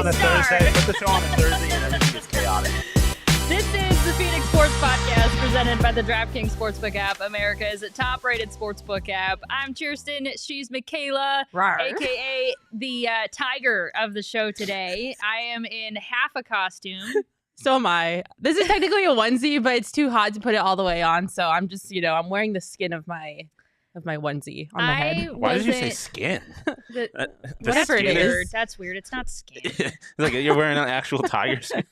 a Thursday. Put the show on a Thursday and everything gets chaotic. This is the Phoenix Sports Podcast presented by the DraftKings Sportsbook app, America's top-rated sportsbook app. I'm Chierstin. She's Makayla, a.k.a. the tiger of the show today. I am in half a costume. So am I. This is technically a onesie, but it's too hot to put it all the way on. So I'm just, I'm wearing the skin of my onesie on my head. Why did you say skin? Whatever it is. That's weird. It's not skin. Like you're wearing an actual tiger skin.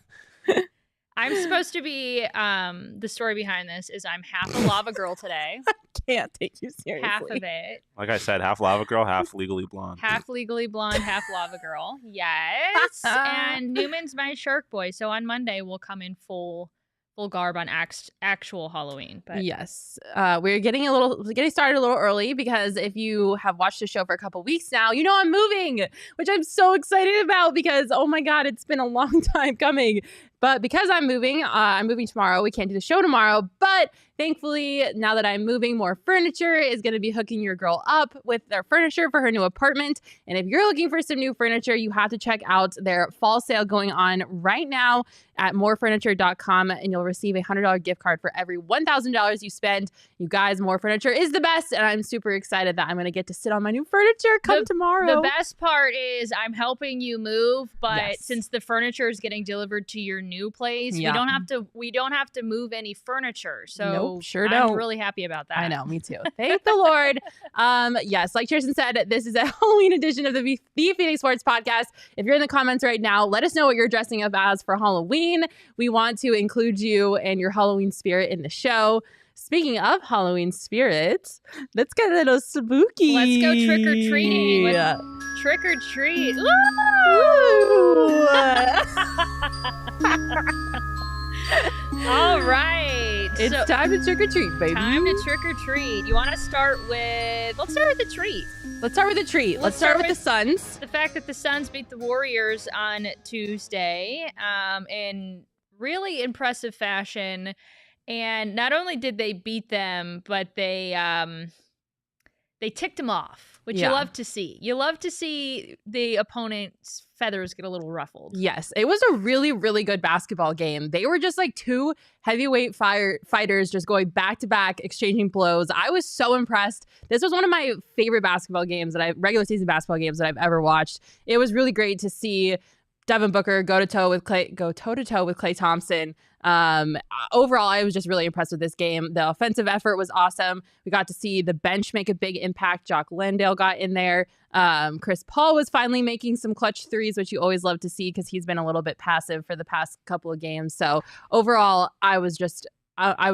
I'm supposed to be, the story behind this is I'm half a lava girl today. I can't take you seriously. Half of it. Like I said, half lava girl, half legally blonde. Half legally blonde, half lava girl. Yes. And Newman's my shark boy. So on Monday, we'll come in full garb on actual Halloween. But yes, we're getting started a little early because if you have watched the show for a couple weeks now, you know I'm moving, which I'm so excited about because, oh my God, it's been a long time coming. But because I'm moving tomorrow. We can't do the show tomorrow. But thankfully, now that I'm moving, more furniture is going to be hooking your girl up with their furniture for her new apartment. And if you're looking for some new furniture, you have to check out their fall sale going on right now at morefurniture.com. And you'll receive a $100 gift card for every $1,000 you spend. You guys, More Furniture is the best. And I'm super excited that I'm going to get to sit on my new furniture tomorrow. The best part is I'm helping you move. But since the furniture is getting delivered to your new place, we don't have to move any furniture. So nope, sure don't. I'm really happy about that. I know, me too. Thank the Lord. Yes, like Chierstin said, this is a Halloween edition of the Phoenix Sports Podcast. If you're in the comments right now, let us know what you're dressing up as for Halloween. We want to include you and your Halloween spirit in the show. Speaking of Halloween spirits, let's get a little spooky. Let's go trick-or-treating. Trick or treat. All right. It's time to trick or treat, baby. Time to trick or treat. You want to start with... Let's start with the treat. Let's start with the treat. Let's start with the Suns. The fact that the Suns beat the Warriors on Tuesday in really impressive fashion. And not only did they beat them, but they ticked them off, which you love to see. You love to see the opponent's feathers get a little ruffled. Yes, it was a really, really good basketball game. They were just like two heavyweight fighters just going back to back, exchanging blows. I was so impressed. This was one of my favorite regular season basketball games that I've ever watched. It was really great to see Devin Booker go toe to toe with Klay Thompson. Overall, I was just really impressed with this game. The offensive effort was awesome. We got to see the bench make a big impact. Jock Landale got in there. Chris Paul was finally making some clutch threes, which you always love to see because he's been a little bit passive for the past couple of games. So overall, I was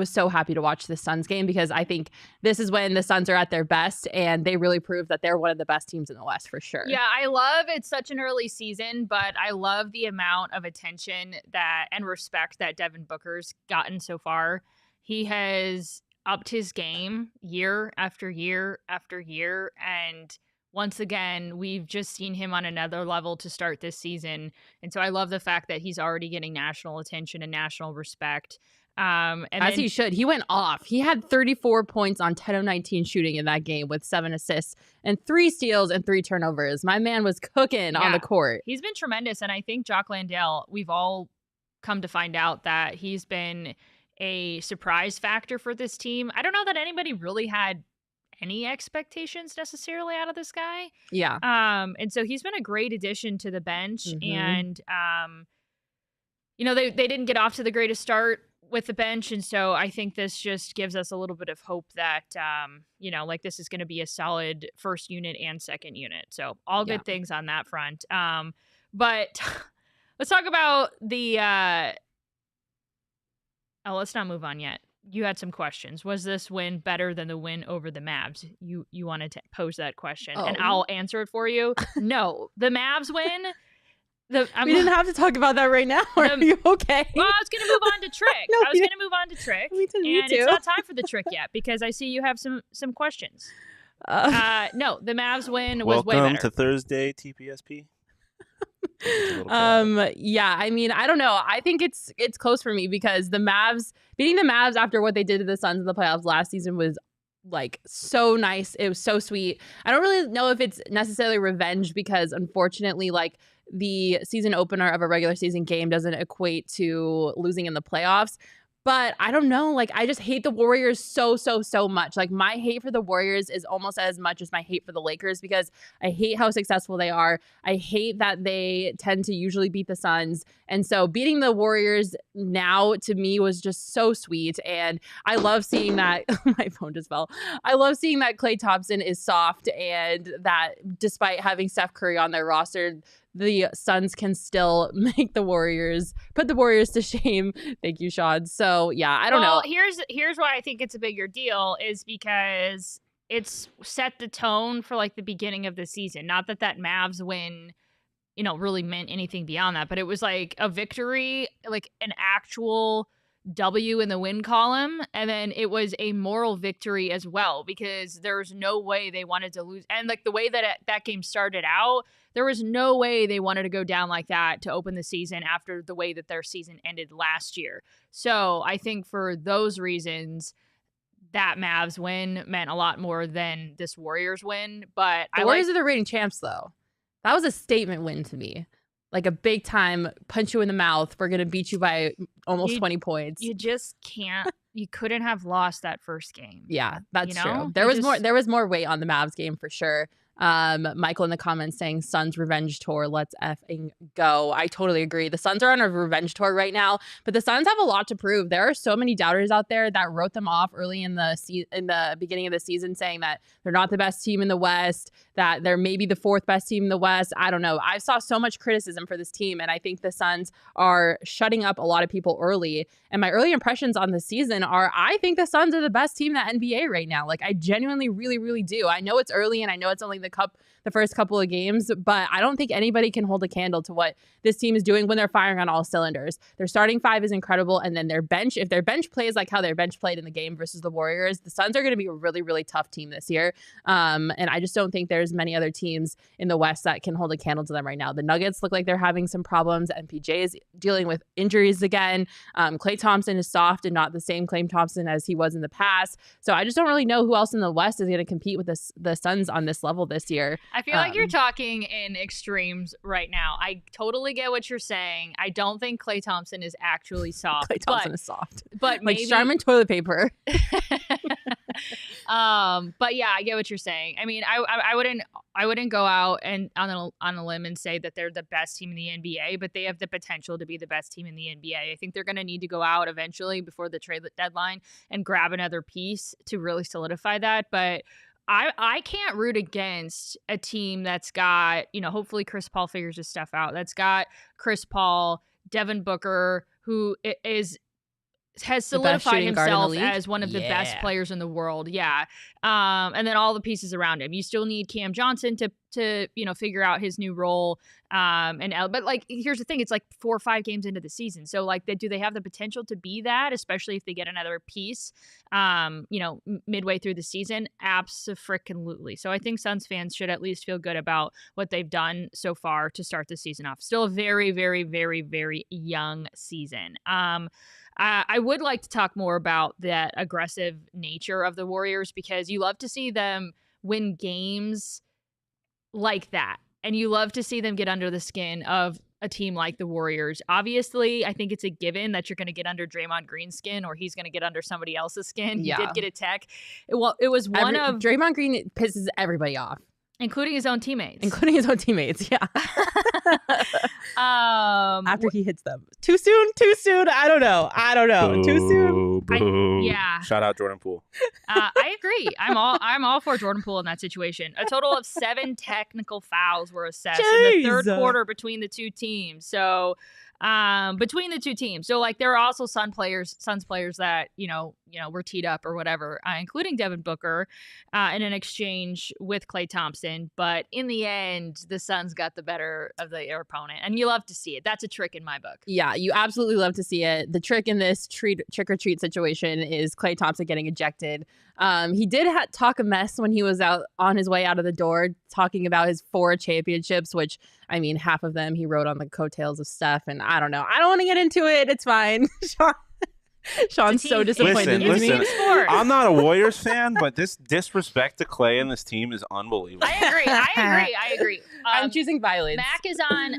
so happy to watch the Suns game because I think this is when the Suns are at their best and they really prove that they're one of the best teams in the West for sure. Yeah, I love it's such an early season, but I love the amount of attention and respect that Devin Booker's gotten so far. He has upped his game year after year after year. And once again, we've just seen him on another level to start this season. And so I love the fact that he's already getting national attention and national respect. He should. He went off. He had 34 points on 10 of 19 shooting in that game with 7 assists and 3 steals and 3 turnovers. My man was cooking on the court. He's been tremendous. And I think Jock Landale, we've all come to find out that he's been a surprise factor for this team. I don't know that anybody really had any expectations necessarily out of this guy. Yeah. And so he's been a great addition to the bench. And, they didn't get off to the greatest start with the bench. And so I think this just gives us a little bit of hope that, this is going to be a solid first unit and second unit. So all good things on that front. But let's talk about let's not move on yet. You had some questions. Was this win better than the win over the Mavs? You wanted to pose that question and I'll answer it for you. No, the Mavs win. We didn't have to talk about that right now. Are you okay? Well, I was going to move on to Trick. Me too. It's not time for the Trick yet because I see you have some questions. No, the Mavs win was way better. Welcome to Thursday, TPSP. Yeah, I mean, I don't know. I think it's close for me because the Mavs beating the Mavs after what they did to the Suns in the playoffs last season was like so nice. It was so sweet. I don't really know if it's necessarily revenge because unfortunately, like the season opener of a regular season game doesn't equate to losing in the playoffs. But I don't know. Like, I just hate the Warriors so much. Like, my hate for the Warriors is almost as much as my hate for the Lakers because I hate how successful they are. I hate that they tend to usually beat the Suns. And so beating the Warriors now to me was just so sweet. And I love seeing that. My phone just fell. I love seeing that Klay Thompson is soft and that despite having Steph Curry on their roster, the Suns can still make the Warriors, put the Warriors to shame. Thank you, Shaun. So, yeah, I don't know. Here's why I think it's a bigger deal is because it's set the tone for, like, the beginning of the season. Not that Mavs win, really meant anything beyond that, but it was, like, a victory, like, an actual W in the win column, and then it was a moral victory as well because there was no way they wanted to lose. And, like, the way that game started out, there was no way they wanted to go down like that to open the season after the way that their season ended last year. So I think for those reasons, that Mavs win meant a lot more than this Warriors win. But the Warriors are the reigning champs, though. That was a statement win to me. Like a big time punch you in the mouth. We're going to beat you by almost 20 points. You just can't. You couldn't have lost that first game. Yeah, that's true. There was more weight on the Mavs game for sure. Michael in the comments saying Suns revenge tour, let's effing go. I totally agree. The Suns are on a revenge tour right now, but the Suns have a lot to prove. There are so many doubters out there that wrote them off early in the beginning of the season, saying that they're not the best team in the West, that they're maybe the fourth best team in the West. I don't know. I saw so much criticism for this team, and I think the Suns are shutting up a lot of people early. And my early impressions on the season are, I think the Suns are the best team in the NBA right now. Like, I genuinely really, really do. I know it's early, and I know it's only the first couple of games, but I don't think anybody can hold a candle to what this team is doing when they're firing on all cylinders. Their starting five is incredible, and then their bench, if their bench plays like how their bench played in the game versus the Warriors, the Suns are going to be a really, really tough team this year. And I just don't think there's many other teams in the West that can hold a candle to them right now. The Nuggets look like they're having some problems. MPJ is dealing with injuries again. Klay Thompson is soft and not the same Klay Thompson as he was in the past. So I just don't really know who else in the West is going to compete with the Suns on this level this year. I feel like you're talking in extremes right now. I totally get what you're saying. I don't think Klay Thompson is actually soft. Klay Thompson is soft. But like maybe Charmin toilet paper. But yeah, I get what you're saying. I mean, I wouldn't go out and on a limb and say that they're the best team in the NBA, but they have the potential to be the best team in the NBA. I think they're going to need to go out eventually before the trade deadline and grab another piece to really solidify that. But I can't root against a team that's got, hopefully Chris Paul figures his stuff out. That's got Chris Paul, Devin Booker, who has solidified himself as one of the best players in the world. Yeah. And then all the pieces around him. You still need Cam Johnson to figure out his new role. But like, here's the thing. It's like 4 or 5 games into the season. So like, do they have the potential to be that, especially if they get another piece, midway through the season? Abso-freaking-lutely. So I think Suns fans should at least feel good about what they've done so far to start the season off. Still a very, very, very, very young season. I would like to talk more about that aggressive nature of the Warriors because you love to see them win games like that. And you love to see them get under the skin of a team like the Warriors. Obviously, I think it's a given that you're going to get under Draymond Green's skin or he's going to get under somebody else's skin. Yeah. He did get a tech. It was Draymond Green pisses everybody off. Including his own teammates. Yeah. After he hits them. Too soon? I don't know. Boo, Too soon? Boo. Yeah. Shout out Jordan Poole. I agree. I'm all for Jordan Poole in that situation. A total of 7 technical fouls were assessed in the third quarter between the two teams. So so like there are also Suns players that were teed up or whatever, including Devin Booker in an exchange with Klay Thompson. But in the end, the Suns got the better of their opponent, and you love to see it. That's a trick in my book. Yeah, you absolutely love to see it. The trick in this trick or treat situation is Klay Thompson getting ejected. He did talk a mess when he was out on his way out of the door, talking about his 4 championships, which, I mean, half of them he wrote on the coattails of Steph. And I don't know. I don't want to get into it. It's fine. Sean's so disappointed. Listen, I'm not a Warriors fan, but this disrespect to Klay and this team is unbelievable. I agree. I'm choosing violence.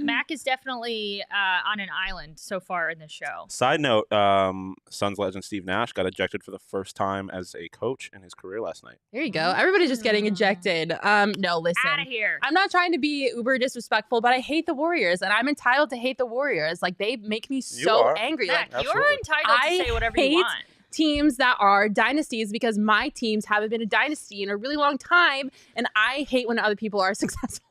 Mac is definitely on an island so far in the show. Side note, Suns legend Steve Nash got ejected for the first time as a coach in his career last night. There you go. Everybody's just getting ejected. No, listen. Out of here. I'm not trying to be uber disrespectful, but I hate the Warriors, and I'm entitled to hate the Warriors. Like, they make me so angry. Mac, Like, you're entitled to say whatever you want. Teams that are dynasties because my teams haven't been a dynasty in a really long time, and I hate when other people are successful.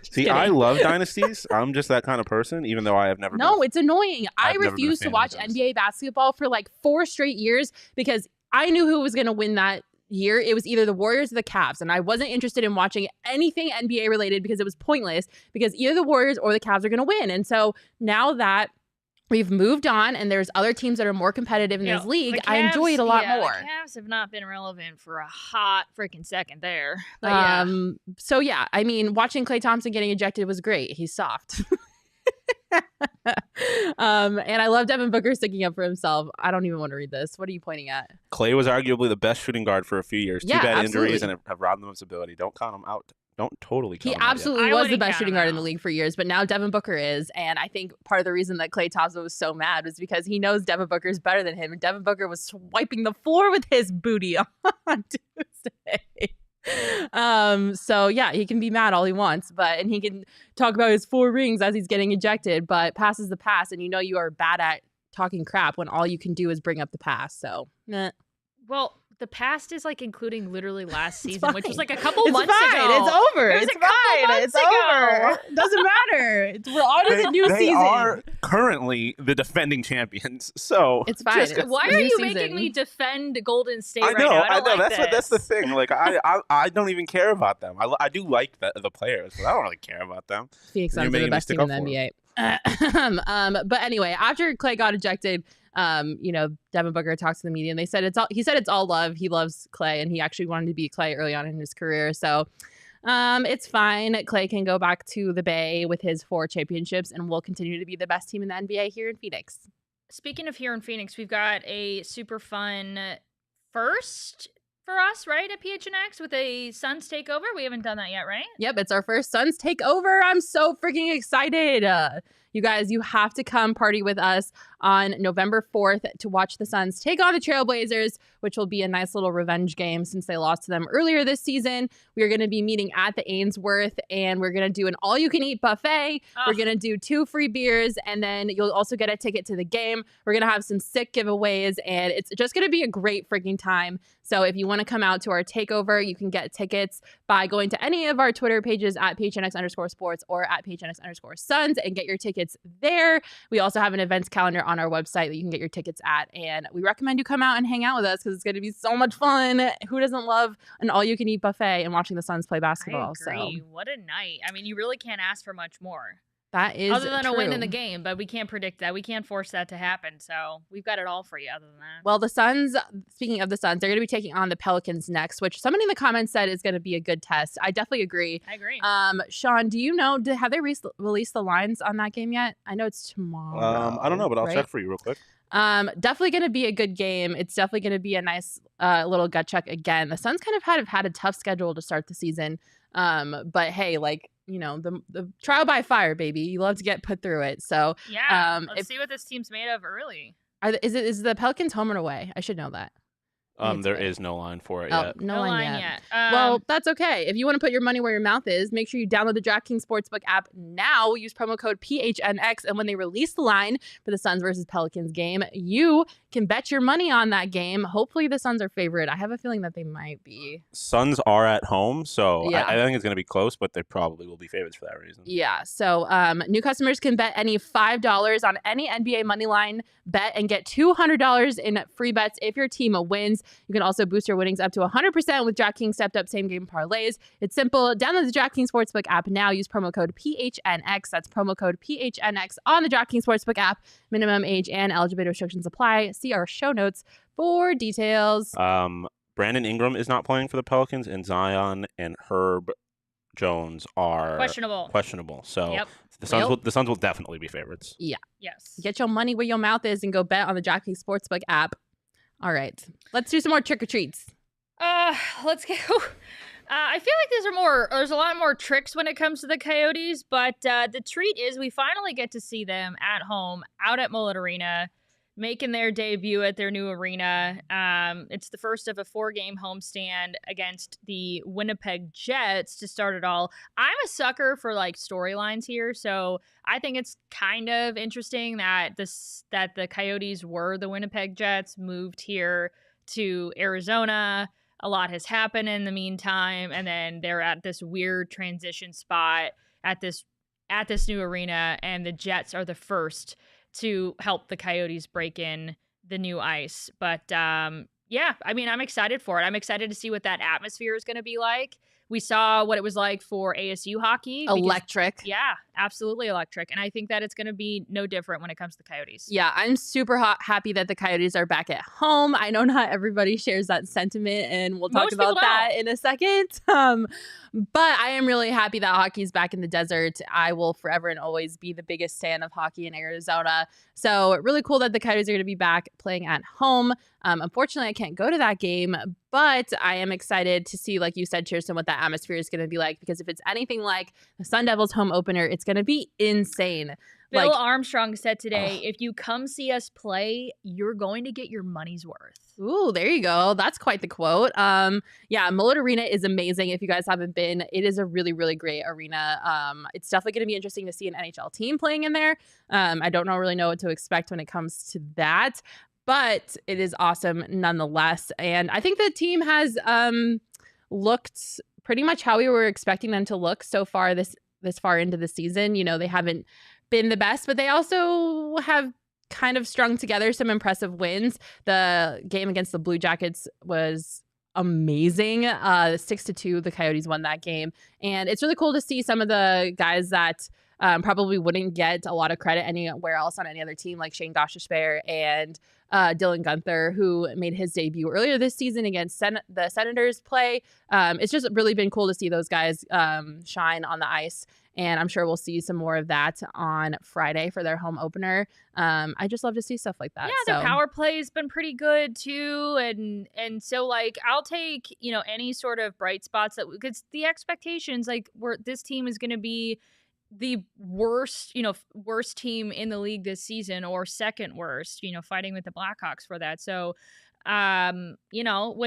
See, kidding. I love dynasties. I'm just that kind of person, even though I have never. No, it's annoying. I refuse to watch NBA basketball for like 4 straight years because I knew who was going to win that year. It was either the Warriors or the Cavs, and I wasn't interested in watching anything NBA related because it was pointless because either the Warriors or the Cavs are going to win. And so now that we've moved on and there's other teams that are more competitive in this league, I enjoy it a lot more. The Cavs have not been relevant for a hot freaking second there. But so yeah, I mean, watching Klay Thompson getting ejected was great. He's soft. And I love Devin Booker sticking up for himself. I don't even want to read this. What are you pointing at? Klay was arguably the best shooting guard for a few years. Yeah, Too bad absolutely. Injuries and have robbed him of his ability. Don't count him out. Don't totally count him He absolutely out was the best shooting guard in the league for years, but now Devin Booker is. And I think part of the reason that Klay Thompson was so mad was because he knows Devin Booker is better than him. And Devin Booker was swiping the floor with his booty on Tuesday. So yeah, he can be mad all he wants, and he can talk about his 4 rings as he's getting ejected, but pass is the pass, and you know you are bad at talking crap when all you can do is bring up the past. So, well, the past is like including literally last season, which was like a couple months ago. It's over. It's fine. It's over. Doesn't matter. We're on to the new season. They are currently the defending champions, so it's fine. Why are you making me defend Golden State right now? I know. That's the thing. Like I don't even care about them. I do like the players, but I don't really care about them. Phoenix Suns are the best team in the NBA. But anyway, after Klay got ejected, Devin Booker talked to the media and he said it's all love. He loves Klay and he actually wanted to be Klay early on in his career. So it's fine. Klay can go back to the Bay with his 4 championships and we'll continue to be the best team in the NBA here in Phoenix. Speaking of here in Phoenix, we've got a super fun first for us, right, at PHNX with a Suns takeover. We haven't done that yet, right? Yep, it's our first Suns takeover. I'm so freaking excited. You guys, you have to come party with us on November 4th to watch the Suns take on the Trailblazers, which will be a nice little revenge game since they lost to them earlier this season. We are going to be meeting at the Ainsworth, and we're going to do an all-you-can-eat buffet. Oh. We're going to do 2 free beers, and then you'll also get a ticket to the game. We're going to have some sick giveaways, and it's just going to be a great freaking time. So if you want to come out to our takeover, you can get tickets by going to any of our Twitter pages at PHNX_sports or at PHNX_Suns and get your tickets there. We also have an events calendar on our website that you can get your tickets at. And we recommend you come out and hang out with us because it's going to be so much fun. Who doesn't love an all-you-can-eat buffet and watching the Suns play basketball? I agree. So. What a night. I mean, you really can't ask for much more. That is other than true. A win in the game, but we can't predict that. We can't force that to happen. So we've got it all for you other than that. Well, the Suns, speaking of the Suns, they're going to be taking on the Pelicans next, which somebody in the comments said is going to be a good test. I definitely agree. I agree. Sean, do you know, have they released the lines on that game yet? I know it's tomorrow. I don't know, but I'll check for you real quick. Definitely going to be a good game. It's definitely going to be a nice little gut check again. The Suns kind of have had a tough schedule to start the season. But hey, like, you know, the trial by fire, baby. You love to get put through it. So yeah, let's see what this team's made of early. Is the Pelicans home or away? I should know that. There is no line for it yet. No line yet. Well, that's okay. If you want to put your money where your mouth is, make sure you download the DraftKings Sportsbook app now. Use promo code PHNX. And when they release the line for the Suns versus Pelicans game, you can bet your money on that game. Hopefully the Suns are favored. I have a feeling that they might be. Suns are at home, so yeah. I think it's going to be close, but they probably will be favorites for that reason. Yeah. So new customers can bet any $5 on any NBA money line bet and get $200 in free bets if your team wins. You can also boost your winnings up to 100% with DraftKings stepped up same game parlays. It's simple. Download the DraftKings Sportsbook app now. Use promo code PHNX. That's promo code PHNX on the DraftKings Sportsbook app. Minimum age and eligibility restrictions apply. See our show notes for details. Brandon Ingram is not playing for the Pelicans, and Zion and Herb Jones are questionable. So yep. The Suns will definitely be favorites. Yeah. Yes. Get your money where your mouth is and go bet on the DraftKings Sportsbook app. All right. Let's do some more trick or treats. Let's go. I feel like there's a lot more tricks when it comes to the Coyotes, but the treat is we finally get to see them at home, out at Mullett Arena, making their debut at their new arena. It's the first of a 4-game homestand against the Winnipeg Jets to start it all. I'm a sucker for like storylines here, so I think it's kind of interesting that the Coyotes were the Winnipeg Jets, moved here to Arizona. A lot has happened in the meantime, and then they're at this weird transition spot at this new arena, and the Jets are the first to help the Coyotes break in the new ice. But yeah, I mean, I'm excited for it. I'm excited to see what that atmosphere is going to be like. We saw what it was like for ASU hockey. Electric. Yeah, absolutely electric. And I think that it's going to be no different when it comes to the Coyotes. Yeah, I'm super happy that the Coyotes are back at home. I know not everybody shares that sentiment, and we'll talk about that in a second. But I am really happy that hockey's back in the desert. I will forever and always be the biggest fan of hockey in Arizona. So really cool that the Coyotes are going to be back playing at home. Unfortunately, I can't go to that game, but I am excited to see, like you said, Chierstin, what that atmosphere is going to be like. Because if it's anything like the Sun Devils home opener, it's going to be insane. Bill Armstrong said today, if you come see us play, you're going to get your money's worth. Ooh, there you go. That's quite the quote. Yeah, Mullett Arena is amazing. If you guys haven't been, it is a really, really great arena. It's definitely going to be interesting to see an NHL team playing in there. I don't really know what to expect when it comes to that, but it is awesome nonetheless. And I think the team has looked pretty much how we were expecting them to look so far this far into the season. You know, they haven't been the best, but they also have kind of strung together some impressive wins. The game against the Blue Jackets was amazing. 6-2, the Coyotes won that game. And it's really cool to see some of the guys that probably wouldn't get a lot of credit anywhere else on any other team, like Shane Gostisbehere and Dylan Guenther, who made his debut earlier this season against the Senators play. It's just really been cool to see those guys shine on the ice. And I'm sure we'll see some more of that on Friday for their home opener. I just love to see stuff like that. Yeah, the power play has been pretty good too. And so like I'll take, any sort of bright spots because the expectations, like this team is going to be the worst team in the league this season, or second worst, fighting with the Blackhawks for that. So when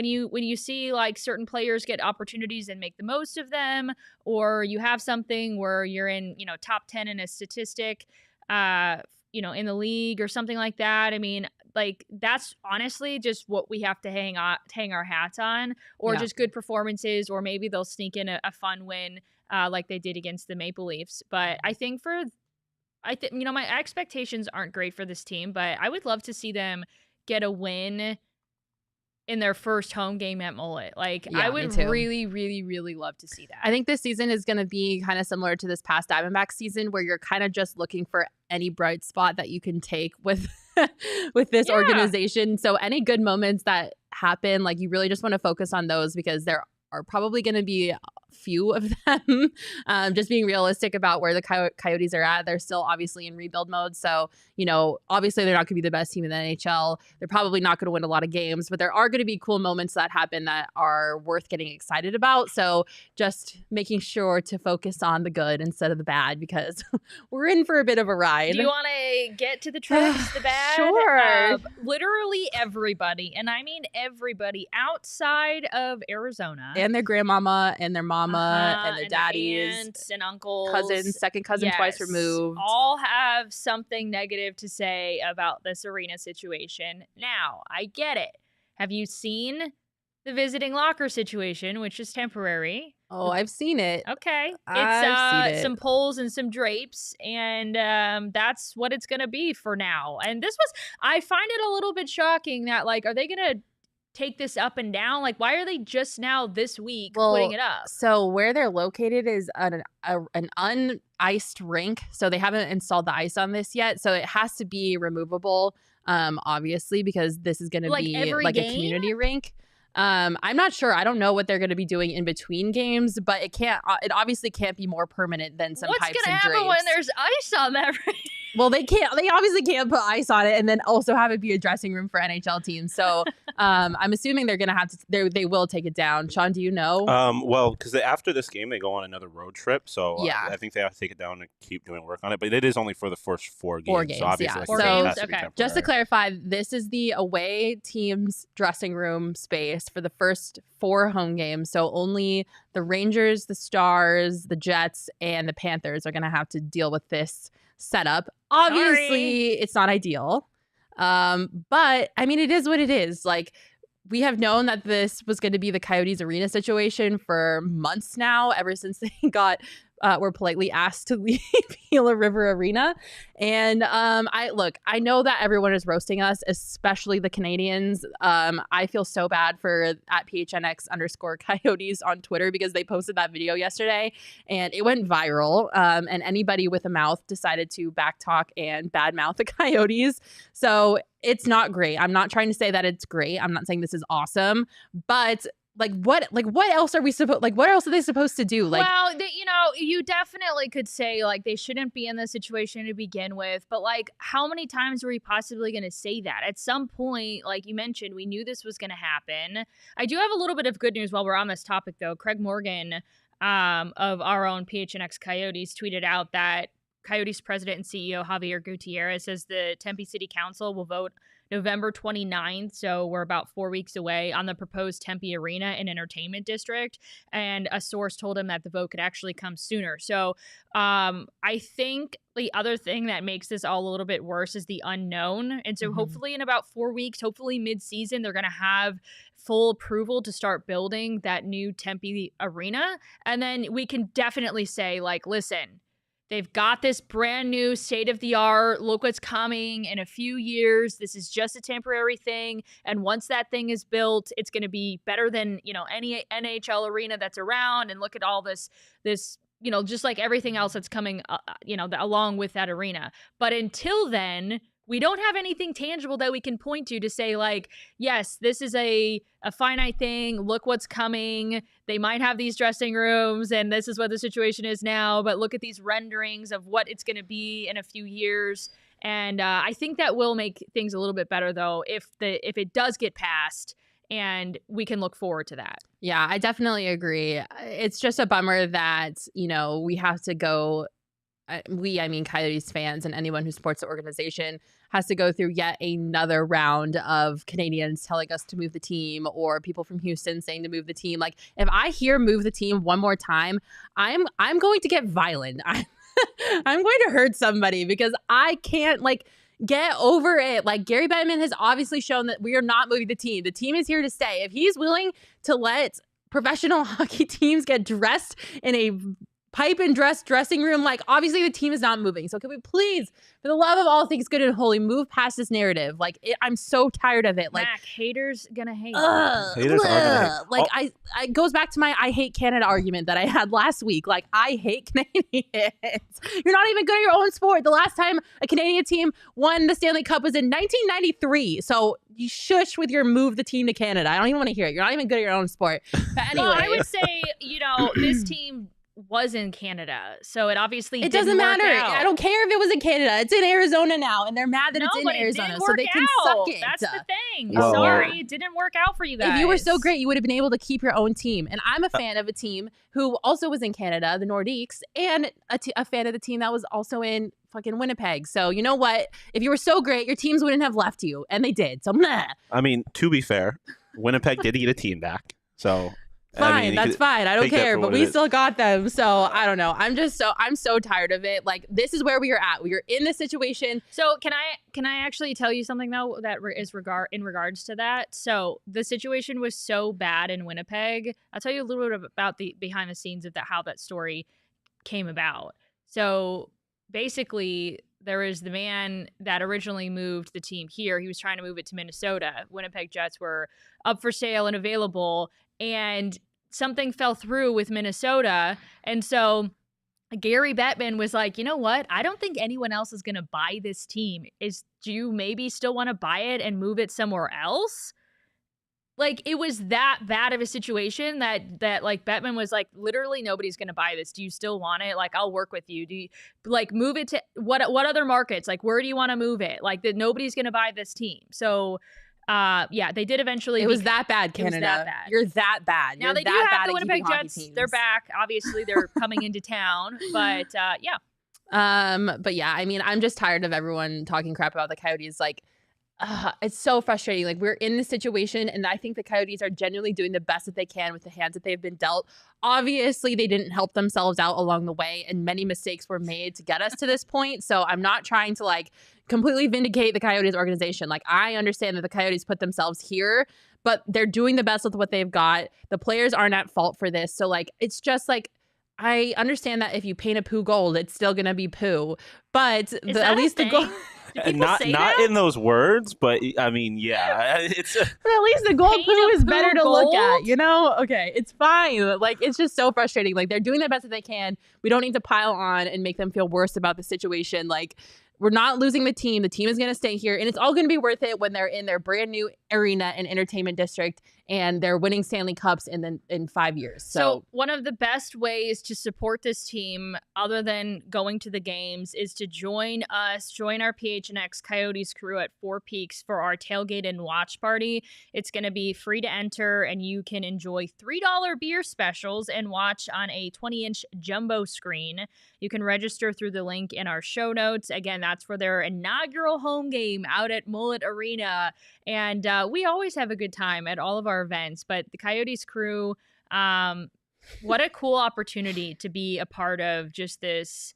you see like certain players get opportunities and make the most of them, or you have something where you're in, top 10 in a statistic, in the league or something like that. I mean, like that's honestly just what we have to hang our hats on, or just good performances, or maybe they'll sneak in a fun win like they did against the Maple Leafs. But I think my expectations aren't great for this team, but I would love to see them get a win in their first home game at Mullett. I would really, really, really love to see that. I think this season is going to be kind of similar to this past Diamondback season, where you're kind of just looking for any bright spot that you can take with this organization. So any good moments that happen, like you really just want to focus on those, because there are probably going to be few of them. Just being realistic about where the Coyotes are at. They're still obviously in rebuild mode. So, obviously they're not going to be the best team in the NHL. They're probably not going to win a lot of games, but there are going to be cool moments that happen that are worth getting excited about. So just making sure to focus on the good instead of the bad, because we're in for a bit of a ride. Do you want to get to the tricks, the bad? Sure. Literally everybody, and I mean everybody outside of Arizona. And their grandmama and their mama and the daddies, aunts and uncles, cousins, second cousin twice removed, all have something negative to say about this arena situation. Now, I get it. Have you seen the visiting locker situation, which is temporary? Oh, I've seen it. Okay. It's some poles and some drapes, and that's what it's going to be for now. And I find it a little bit shocking that, are they going to take this up and down? Why are they just now this week putting it up? So where they're located is an uniced rink. So they haven't installed the ice on this yet. So it has to be removable, obviously, because this is going to be like a community rink. I'm not sure. I don't know what they're going to be doing in between games, but it obviously can't be more permanent than some pipes and drapes. What's going to happen when there's ice on that rink? Well, they obviously can't put ice on it and then also have it be a dressing room for NHL teams. So I'm assuming they're going to have to, they will take it down. Shaun, do you know? Well, because after this game, they go on another road trip. So I think they have to take it down and keep doing work on it. But it is only for the first 4 games. 4 games, so obviously, okay. Just to clarify, this is the away team's dressing room space for the first 4 home games. So only the Rangers, the Stars, the Jets, and the Panthers are going to have to deal with this setup. Obviously, it's not ideal. But I mean, it is what it is. Like, we have known that this was going to be the Coyotes arena situation for months now, ever since they were politely asked to leave Gila River Arena. And I know that everyone is roasting us, especially the Canadians. I feel so bad for at @PHNX_Coyotes on Twitter, because they posted that video yesterday and it went viral. And anybody with a mouth decided to backtalk and badmouth the Coyotes. So it's not great. I'm not trying to say that it's great. I'm not saying this is awesome, but what else are what else are they supposed to do? Well, you definitely could say they shouldn't be in this situation to begin with, but how many times are we possibly going to say that? At some point, like you mentioned, we knew this was going to happen. I do have a little bit of good news while we're on this topic, though. Craig Morgan of our own PHNX Coyotes tweeted out that Coyotes president and CEO Javier Gutierrez says the Tempe City Council will vote November 29th, so we're about 4 weeks away, on the proposed Tempe Arena and Entertainment District, and a source told him that the vote could actually come sooner. So I think the other thing that makes this all a little bit worse is the unknown, and so hopefully in about 4 weeks, hopefully mid-season, they're going to have full approval to start building that new Tempe Arena, and then we can definitely say, listen, they've got this brand new state-of-the-art, look what's coming in a few years. This is just a temporary thing. And once that thing is built, it's going to be better than, any NHL arena that's around. And look at all this, just like everything else that's coming, along with that arena. But until then, we don't have anything tangible that we can point to say, yes, this is a finite thing. Look what's coming. They might have these dressing rooms, and this is what the situation is now. But look at these renderings of what it's going to be in a few years. And I think that will make things a little bit better, though, if it does get passed, and we can look forward to that. Yeah, I definitely agree. It's just a bummer that, we have to go. I mean Coyotes fans and anyone who supports the organization has to go through yet another round of Canadians telling us to move the team, or people from Houston saying to move the team. If I hear move the team one more time, I'm going to get violent. I'm going to hurt somebody, because I can't get over it. Gary Bettman has obviously shown that we are not moving the team. The team is here to stay. If he's willing to let professional hockey teams get dressed in a pipe and dressing room, obviously the team is not moving. So can we please, for the love of all things good and holy, move past this narrative? I'm so tired of it. Mac, haters gonna hate. Haters are gonna hate. It goes back to my I hate Canada argument that I had last week. I hate Canadians. You're not even good at your own sport. The last time a Canadian team won the Stanley Cup was in 1993. So you shush with your move the team to Canada. I don't even want to hear it. You're not even good at your own sport. But anyway. Well, I would say, this team was in Canada, so it obviously doesn't matter. I don't care if it was in Canada. It's in Arizona now, and they're mad that it's in Arizona, so they can suck it. That's the thing. Sorry, it didn't work out for you guys. If you were so great, you would have been able to keep your own team. And I'm a fan of a team who also was in Canada, the Nordiques, and a fan of the team that was also in fucking Winnipeg. So you know what? If you were so great, your teams wouldn't have left you, and they did. So meh. I mean, to be fair, Winnipeg did get a team back, so. Fine, that's fine. I don't care, but we still got them. So I don't know. I'm so tired of it. This is where we are at. We are in this situation. So can I actually tell you something though that is in regards to that? So the situation was so bad in Winnipeg. I'll tell you a little bit about the behind the scenes of how that story came about. So basically, there is the man that originally moved the team here. He was trying to move it to Minnesota. Winnipeg Jets were up for sale and available, and something fell through with Minnesota. And so Gary Bettman was like, you know what? I don't think anyone else is going to buy this team. Do you maybe still want to buy it and move it somewhere else? like, it was that bad of a situation that like Bettman was like, literally nobody's gonna buy this. Do you still want it? Like, I'll work with you. Do you like move it to what other markets? Like, where do you want to move it? Like, that nobody's gonna buy this team. So yeah, they did eventually. It was that bad, Canada. It was that bad. You're that bad. Now they do have the Winnipeg Jets. They're back. Obviously, they're coming into town. But yeah. But yeah, I mean, I'm just tired of everyone talking crap about the Coyotes. Like, it's so frustrating. Like, we're in this situation, and I think the Coyotes are genuinely doing the best that they can with the hands that they've been dealt. Obviously, they didn't help themselves out along the way, and many mistakes were made to get us to this point. So I'm not trying to like completely vindicate the Coyotes organization. Like, I understand that the Coyotes put themselves here, but they're doing the best with what they've got. The players aren't at fault for this. So like, it's just like, I understand that if you paint a poo gold, it's still gonna be poo. But at least the gold. Not in those words, but I mean, yeah, it's. But at least the gold poo is better to look at, you know? Okay, it's fine. Like, it's just so frustrating. Like, they're doing the best that they can. We don't need to pile on and make them feel worse about the situation. Like, we're not losing the team. The team is going to stay here, and it's all going to be worth it when they're in their brand new arena and entertainment district, and they're winning Stanley Cups in 5 years. So one of the best ways to support this team, other than going to the games, is to join our PHNX Coyotes crew at Four Peaks for our tailgate and watch party. It's going to be free to enter, and you can enjoy $3 beer specials and watch on a 20-inch jumbo screen. You can register through the link in our show notes. Again, that's for their inaugural home game out at Mullett Arena. And we always have a good time at all of our events. But the Coyotes crew, what a cool opportunity to be a part of just this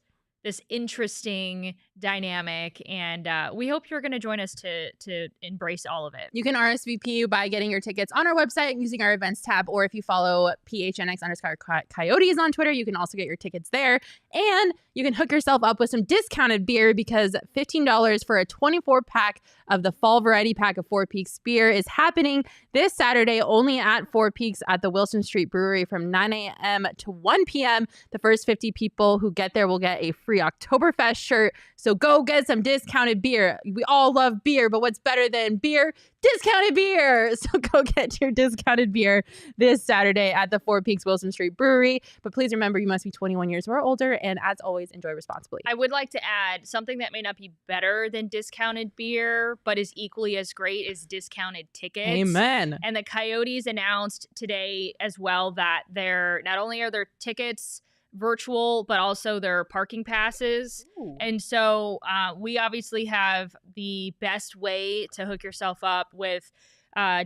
interesting dynamic, and we hope you're going to join us to embrace all of it. You can RSVP by getting your tickets on our website using our events tab, or if you follow PHNX_Coyotes on Twitter, you can also get your tickets there. And you can hook yourself up with some discounted beer, because $15 for a 24-pack of the fall variety pack of Four Peaks beer is happening this Saturday only at Four Peaks at the Wilson Street Brewery from 9 a.m. to 1 p.m. The first 50 people who get there will get a free Oktoberfest shirt. So go get some discounted beer. We all love beer, but what's better than beer? Discounted beer. So go get your discounted beer this Saturday at the Four Peaks Wilson Street Brewery. But please remember, you must be 21 years or older. And as always, enjoy responsibly. I would like to add something that may not be better than discounted beer, but is equally as great, is discounted tickets. Amen. And the Coyotes announced today as well that not only are their tickets virtual, but also their parking passes. Ooh. And so we obviously have the best way to hook yourself up with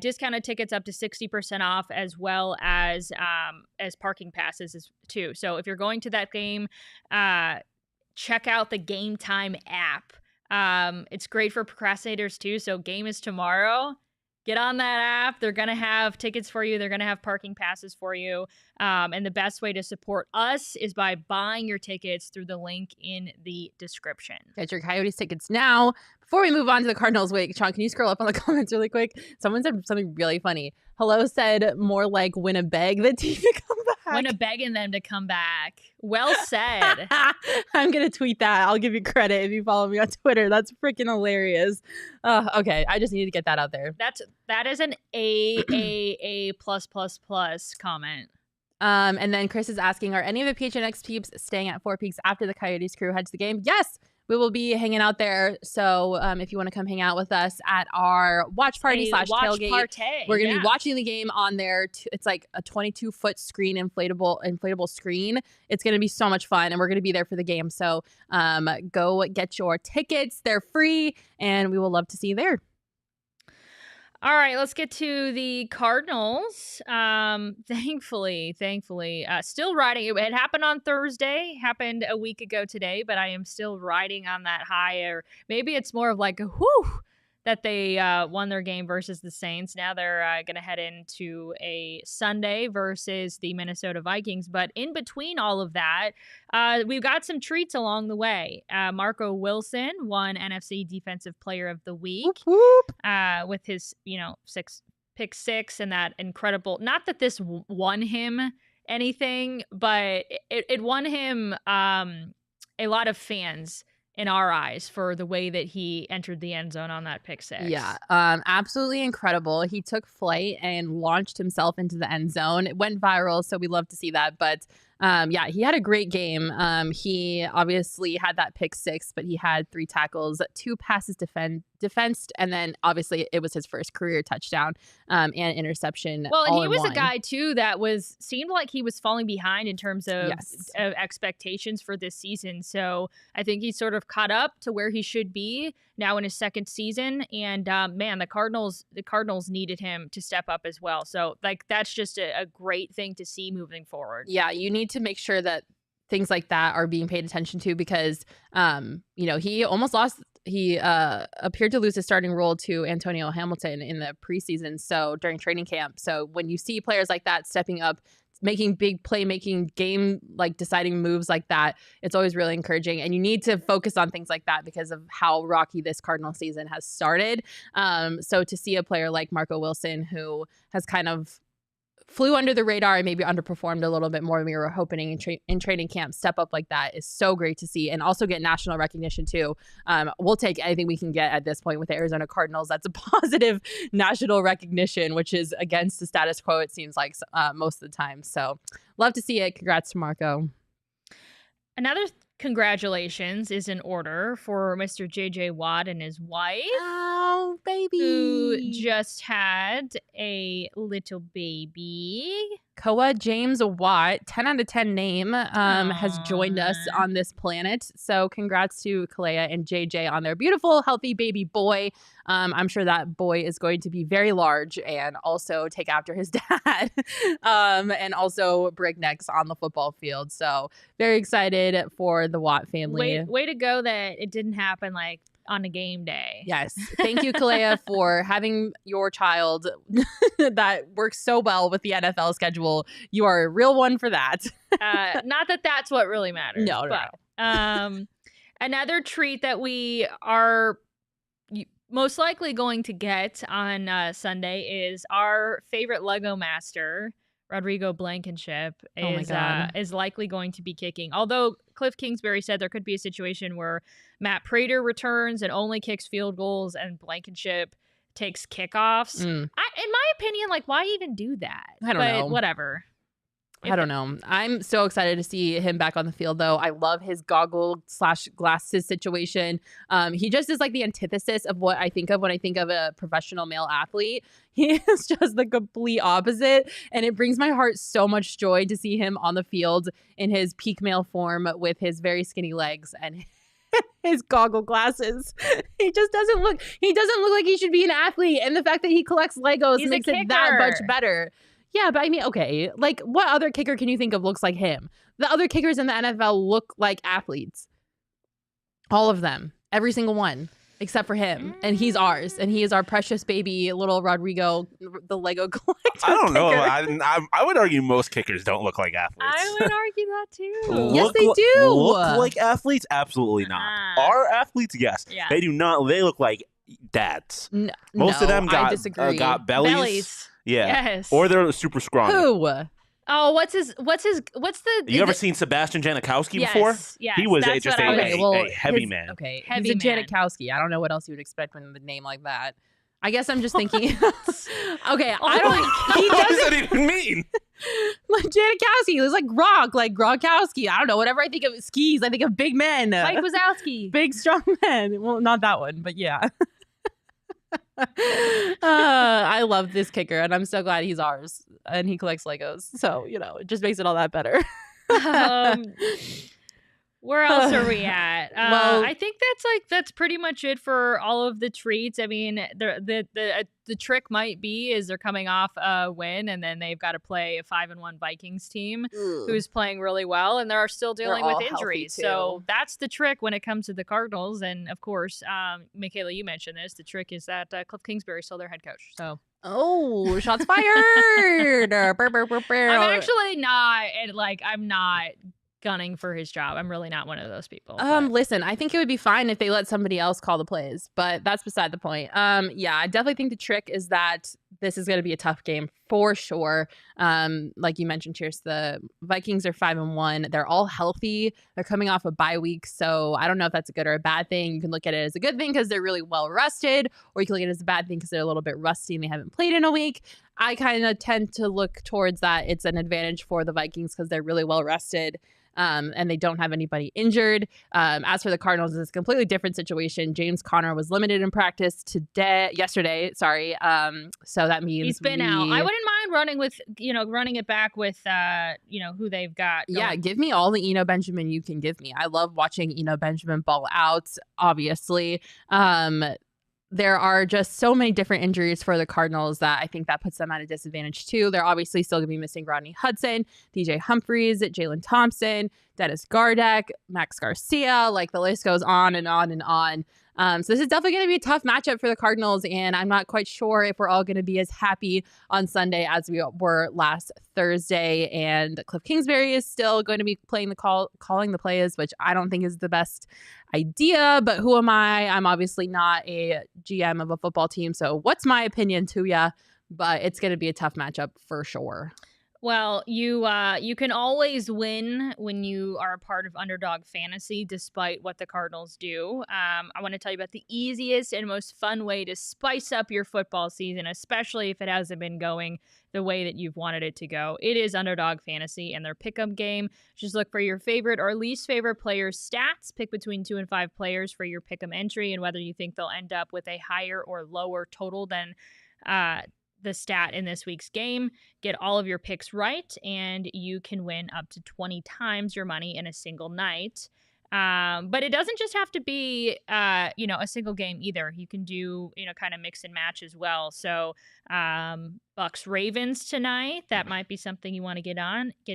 discounted tickets up to 60% off, as well as parking passes too. So if you're going to that game, check out the Game Time app. It's great for procrastinators too. So game is tomorrow. Get on that app. They're going to have tickets for you. They're going to have parking passes for you. And the best way to support us is by buying your tickets through the link in the description. Get your Coyotes tickets now. Before we move on to the Cardinals, wait, Sean, can you scroll up on the comments really quick? Someone said something really funny. Hello said more like Winnipeg, the team to come back. Winnipegging them to come back. Well said. I'm going to tweet that. I'll give you credit if you follow me on Twitter. That's freaking hilarious. Okay, I just need to get that out there. That is an A+++ comment. And then Chris is asking, are any of the PHNX peeps staying at Four Peaks after the Coyotes crew heads to the game? Yes, we will be hanging out there. So if you want to come hang out with us at our watch party / tailgate, we're going to be watching the game on there. It's like a 22-foot screen, inflatable screen. It's going to be so much fun, and we're going to be there for the game. So go get your tickets. They're free, and we will love to see you there. All right, let's get to the Cardinals. Thankfully, still riding. It happened on Thursday, happened a week ago today, but I am still riding on that high. Or maybe it's more of like a whew that they won their game versus the Saints. Now they're going to head into a Sunday versus the Minnesota Vikings. But in between all of that, we've got some treats along the way. Marco Wilson won NFC Defensive Player of the Week with his, pick six and that incredible. Not that this won him anything, but it won him a lot of fans in our eyes for the way that he entered the end zone on that pick six. Yeah, absolutely incredible. He took flight and launched himself into the end zone. It went viral, so we love to see that. But yeah, he had a great game. He obviously had that pick six, but he had 3 tackles, 2 passes defensed, and then obviously it was his first career touchdown and interception. Well, and he was one. A guy too that seemed like he was falling behind in terms of expectations for this season. So I think he's sort of caught up to where he should be now in his second season. And man, the Cardinals needed him to step up as well. So like that's just a great thing to see moving forward. Yeah, you need to make sure that things like that are being paid attention to because he almost lost. He appeared to lose his starting role to Antonio Hamilton in the preseason, so during training camp. So when you see players like that stepping up, making big playmaking game like deciding moves like that, it's always really encouraging. And you need to focus on things like that because of how rocky this Cardinal season has started. So to see a player like Marco Wilson, who has kind of flew under the radar and maybe underperformed a little bit more than we were hoping in training camp, step up like that is so great to see, and also get national recognition too. We'll take anything we can get at this point with the Arizona Cardinals. That's a positive national recognition, which is against the status quo, it seems like most of the time. So love to see it. Congrats to Marco. Another congratulations is in order for Mr. J.J. Watt and his wife. Oh, baby. Who just had a little baby. Koa James Watt, 10 out of 10 name, has joined us on this planet. So congrats to Kalea and JJ on their beautiful, healthy baby boy. I'm sure that boy is going to be very large and also take after his dad and also break necks on the football field. So very excited for the Watt family. Way to go that it didn't happen like on a game day. Yes. Thank you, Kalea, for having your child that works so well with the NFL schedule. You are a real one for that. Not that that's what really matters. No. Another treat that we are most likely going to get on Sunday is our favorite Lego master, Rodrigo Blankenship, is likely going to be kicking. Although Cliff Kingsbury said there could be a situation where Matt Prater returns and only kicks field goals and Blankenship takes kickoffs. In my opinion, like, why even do that? I don't know. Whatever. I don't know. I'm so excited to see him back on the field, though. I love his goggle/glasses situation. He just is like the antithesis of what I think of when I think of a professional male athlete. He is just the complete opposite. And it brings my heart so much joy to see him on the field in his peak male form with his very skinny legs and his goggle glasses. He doesn't look like he should be an athlete. And the fact that he collects Legos makes it that much better. Yeah, but I mean, okay, like what other kicker can you think of looks like him? The other kickers in the NFL look like athletes. All of them. Every single one. Except for him. And he's ours. And he is our precious baby, little Rodrigo, the Lego collector. I don't know. I would argue most kickers don't look like athletes. I would argue that too. Yes, they do. Look like athletes? Absolutely not. Are athletes? Yes. Yeah. They do not. They look like dads. Most of them got bellies. Yeah. Yes. Or they're super scrawny. Who? Oh, what's the... You ever seen Sebastian Janikowski before? Yes. He was just a heavy man. Okay, he's a Janikowski. I don't know what else you would expect from a name like that. I guess I'm just thinking... okay, I don't... What does that even mean? Like Janikowski. It's like Gronkowski. I don't know. Whenever I think of skis, I think of big men. Mike Wazowski. Big, strong men. Well, not that one, but yeah. I love this kicker, and I'm so glad he's ours, and he collects Legos. So, it just makes it all that better. Where else are we at? Well, I think that's pretty much it for all of the treats. I mean, the trick might be is they're coming off a win, and then they've got to play a 5-1 Vikings team who's playing really well, and they're still dealing with injuries. So that's the trick when it comes to the Cardinals. And of course, Makayla, you mentioned this. The trick is that Cliff Kingsbury is still their head coach. So. Oh, shots fired! I'm actually not. I'm not gunning for his job. I'm really not one of those people. Listen, I think it would be fine if they let somebody else call the plays, but that's beside the point. Yeah, I definitely think the trick is that this is going to be a tough game for sure. Like you mentioned, Cheers, the Vikings are 5-1. They're all healthy. They're coming off a bye week. So I don't know if that's a good or a bad thing. You can look at it as a good thing because they're really well rested, or you can look at it as a bad thing because they're a little bit rusty and they haven't played in a week. I kind of tend to look towards that. It's an advantage for the Vikings because they're really well rested. And they don't have anybody injured. As for the Cardinals, it's a completely different situation. James Conner was limited in practice yesterday. So that means he's been out. I wouldn't mind running it back with, who they've got going. Yeah, give me all the Eno Benjamin you can give me. I love watching Eno Benjamin ball out, obviously. There are just so many different injuries for the Cardinals that I think that puts them at a disadvantage too. They're obviously still going to be missing Rodney Hudson, DJ Humphries, Jalen Thompson, Dennis Gardeck, Max Garcia. Like the list goes on and on and on. So this is definitely going to be a tough matchup for the Cardinals, and I'm not quite sure if we're all going to be as happy on Sunday as we were last Thursday. And Cliff Kingsbury is still going to be calling the plays, which I don't think is the best idea. But who am I? I'm obviously not a GM of a football team, so what's my opinion to ya? But it's going to be a tough matchup for sure. Well, you can always win when you are a part of Underdog Fantasy, despite what the Cardinals do. I want to tell you about the easiest and most fun way to spice up your football season, especially if it hasn't been going the way that you've wanted it to go. It is Underdog Fantasy and their pick'em game. Just look for your favorite or least favorite players' stats. Pick between 2 and 5 players for your pick'em entry, and whether you think they'll end up with a higher or lower total than the stat in this week's game. Get all of your picks right, and you can win up to 20 times your money in a single night. But it doesn't just have to be, a single game either. You can do, kind of mix and match as well. So Bucks Ravens tonight, that might be something you want to get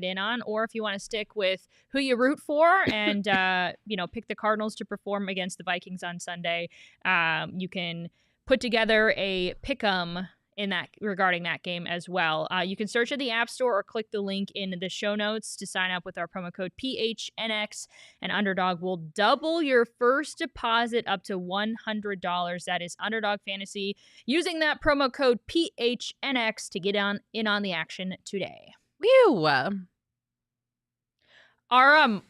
in on. Or if you want to stick with who you root for and, pick the Cardinals to perform against the Vikings on Sunday, you can put together a pick'em regarding that game as well. You can search in the App Store or click the link in the show notes to sign up with our promo code PHNX, and Underdog will double your first deposit up to $100. That is Underdog Fantasy, using that promo code PHNX to get in on the action today. Woo! Our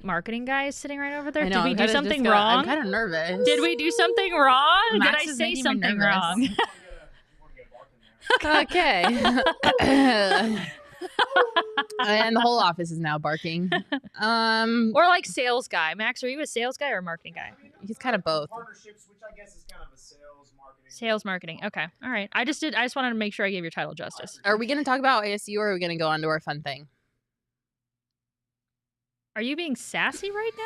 marketing guy is sitting right over there. Did we do something wrong? I'm kind of nervous. Did we do something wrong? Did I say something wrong? Okay. And the whole office is now barking. Or like sales guy. Max, are you a sales guy or a marketing guy? He's kind of both. Partnerships, which I guess is kind of a sales marketing. Sales marketing. Okay. All right. I just wanted to make sure I gave your title justice. Are we going to talk about ASU, or are we going to go on to our fun thing? Are you being sassy right now?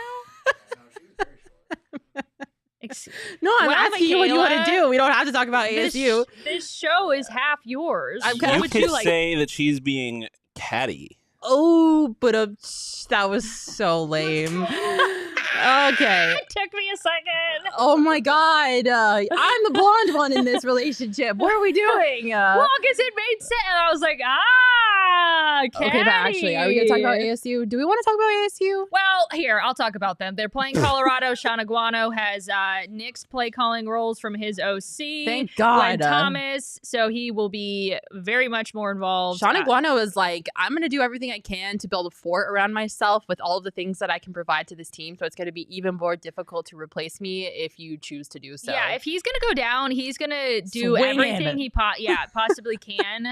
No, she was very short. No, I'm asking you what you want to do. We don't have to talk about ASU. This show is half yours. You could say that she's being catty. Oh, but that was so lame. Okay. It took me a second. Oh my God. I'm the blonde one in this relationship. What are we doing? Well, because it made sense. And I was like, catty. Okay, but actually, are we going to talk about ASU? Do we want to talk about ASU? Well, here, I'll talk about them. They're playing Colorado. Shaun Aguano has Nick's play calling roles from his OC. Thank God. Glenn Thomas. So he will be very much more involved. Shaun Aguano is like, I'm going to do everything I can to build a fort around myself with all of the things that I can provide to this team. So it's going to be even more difficult to replace me if you choose to do so. Yeah, if he's going to go down, he's going to do everything he possibly can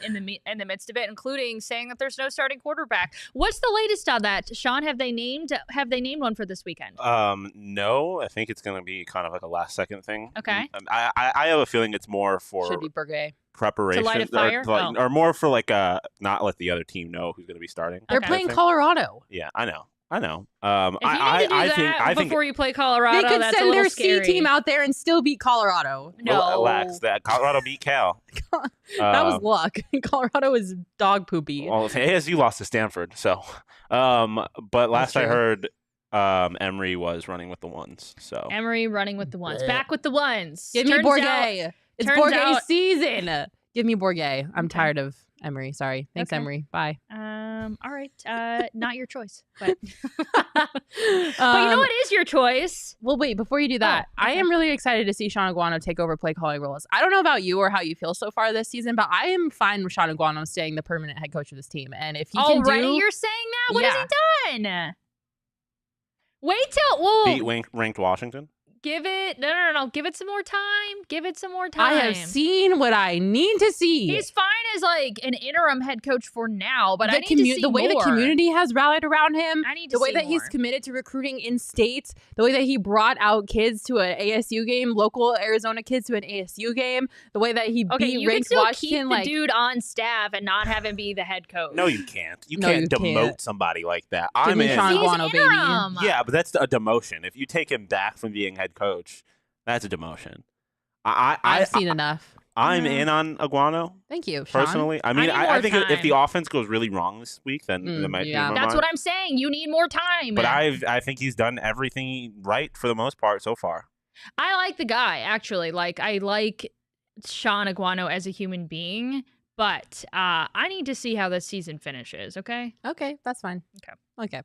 in the midst of it, including saying that there's no starting quarterback. What's the latest on that? Shaun, have they named one for this weekend? No, I think it's going to be kind of like a last second thing. Okay. I have a feeling it's more for should be Burgay. Preparation to light a fire? or more for like not let the other team know who's going to be starting. They're playing Colorado. Yeah, I know. If you need to do that before you play Colorado, they could that's send a their scary. C team out there and still beat Colorado. No, relax. That Colorado beat Cal. That was luck. Colorado is dog poopy. Well, ASU lost to Stanford, so. But last I heard, Emory was running with the ones. So Emory running with the ones. Back with the ones. Give me Bourguet. It's Bourguet season. Give me Bourguet. I'm tired of Emory. Sorry. Thanks, Emory. Bye. All right. Not your choice, but but you know what is your choice? Well, wait, before you do that, I am really excited to see Shaun Aguano take over play calling roles. I don't know about you or how you feel so far this season, but I am fine with Shaun Aguano staying the permanent head coach of this team. And if he can already you're saying that? What has he done? Wait till beat ranked Washington. Give it no. Give it some more time. Give it some more time. I have seen what I need to see. He's fine as like an interim head coach for now, but I need to see the way more. The community has rallied around him. I need to the way see that more. He's committed to recruiting in state. The way that he brought out kids to an ASU game, local Arizona kids to an ASU game. The way that he beat ranked Washington. Keep the dude on staff and not have him be the head coach. No, you can't. You can't demote somebody like that. Give me Shaun Aguano, baby. Yeah, but that's a demotion. If you take him back from being head coach, that's a demotion. I've seen enough. I'm in on Aguano. Thank you, Shaun. Personally. I mean, I think if the offense goes really wrong this week, then it might be more That's what I'm saying. You need more time. But I think he's done everything right for the most part so far. I like the guy, actually. Like, I like Shaun Aguano as a human being, but I need to see how this season finishes, okay? Okay, that's fine. Okay.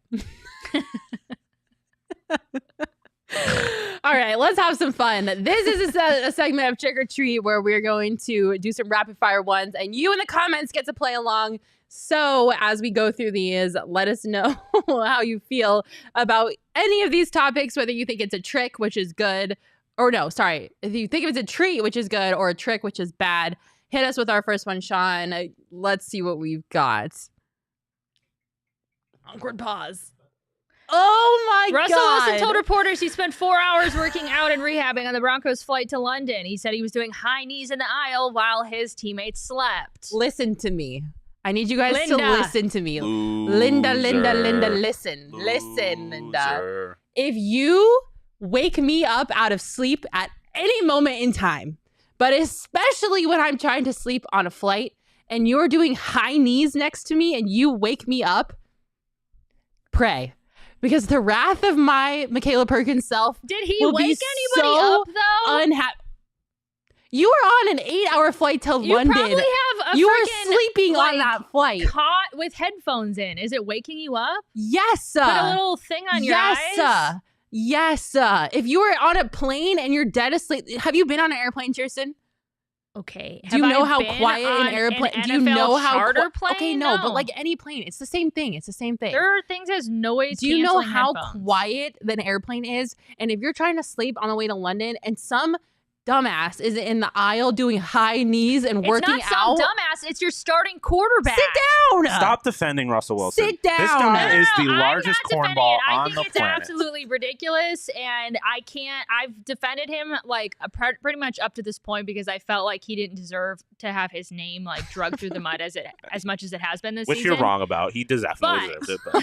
All right, let's have some fun. This is a segment of Trick or Treat where we're going to do some rapid fire ones, and you in the comments get to play along. So as we go through these, let us know how you feel about any of these topics, whether you think it's a trick, which is good, or no, sorry, if you think it's a treat, which is good, or a trick, which is bad. Hit us with our first one, Shaun. Let's see what we've got. Awkward pause. Oh my God. Russell Wilson told reporters he spent 4 hours working out and rehabbing on the Broncos' flight to London. He said he was doing high knees in the aisle while his teammates slept. Listen to me. I need you guys to listen to me. Loser. Linda, listen. Listen, Linda. If you wake me up out of sleep at any moment in time, but especially when I'm trying to sleep on a flight and you're doing high knees next to me and you wake me up, pray. Because the wrath of my Makayla Perkins self Did he wake anybody up, though? Unhappy. You were on an 8-hour flight to London. You probably have you were sleeping on that flight. Caught with headphones in. Is it waking you up? Yes. Put a little thing on your eyes? Yes. If you were on a plane and you're dead asleep. Have you been on an airplane, Chierstin? Okay. Do you know how quiet an airplane? Do you know how charter plane? Okay, no, but like any plane, it's the same thing. There are things as noise. Do you know how quiet an airplane is? And if you're trying to sleep on the way to London, and some dumbass is in the aisle doing high knees and working out. It's not some dumbass. It's your starting quarterback. Sit down. Stop defending Russell Wilson. Sit down. This guy is the largest cornball on the planet. I think it's absolutely ridiculous, and I've defended him like pretty much up to this point because I felt like he didn't deserve to have his name like drugged through the mud as much as it has been this season. Which you're wrong about. He definitely deserved it. But.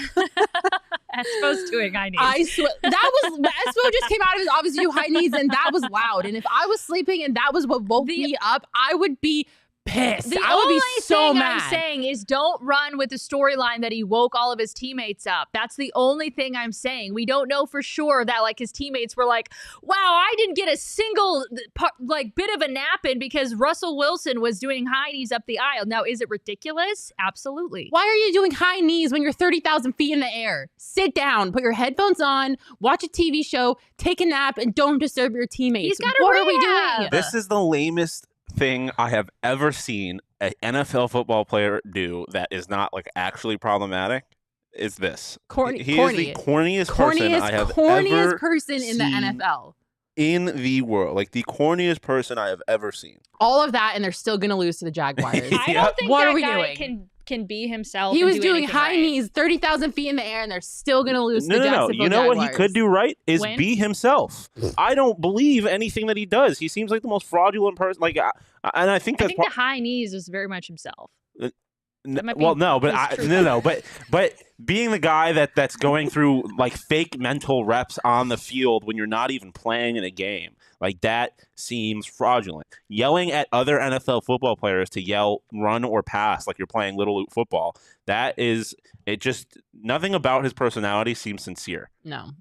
Espo's doing high knees. I swear Espo just came out of his office to do high knees, and that was loud. And if I was sleeping and that was what woke me up, I would be pissed. I would be so mad. I'm saying is don't run with the storyline that he woke all of his teammates up. That's the only thing I'm saying. We don't know for sure that like his teammates were like, wow, I didn't get a single like bit of a nap in because Russell Wilson was doing high knees up the aisle. Now, is it ridiculous? Absolutely. Why are you doing high knees when you're 30,000 feet in the air? Sit down, put your headphones on, watch a TV show, take a nap, and don't disturb your teammates. What are we doing? This is the lamest thing I have ever seen an NFL football player do that is not like actually problematic. Is this corny? He is the corniest person I have ever person in the NFL. In the world, like the corniest person I have ever seen. All of that, and they're still going to lose to the Jaguars. I don't think what that guy can be himself. He was doing high knees, 30,000 feet in the air, and they're still going to lose to the Jacksonville Jaguars. You know what he could do right is be himself. I don't believe anything that he does. He seems like the most fraudulent person. Like, and I think that's the high knees is very much himself. But being the guy that's going through like fake mental reps on the field when you're not even playing in a game, like that seems fraudulent. Yelling at other NFL football players to yell, run or pass like you're playing Little League football, nothing about his personality seems sincere.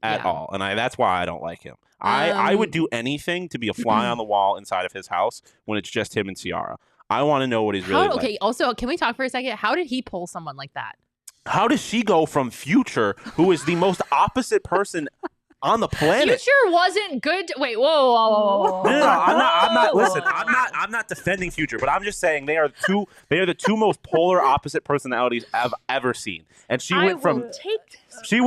At all. And that's why I don't like him. I would do anything to be a fly on the wall inside of his house when it's just him and Ciara. I want to know what he's really like. Okay, also, can we talk for a second? How did he pull someone like that? How does she go from Future, who is the most opposite person on the planet? Future wasn't good. Wait, whoa. No, I'm not. Listen, I'm not defending Future, but I'm just saying they are the two most polar opposite personalities I've ever seen. And she went from she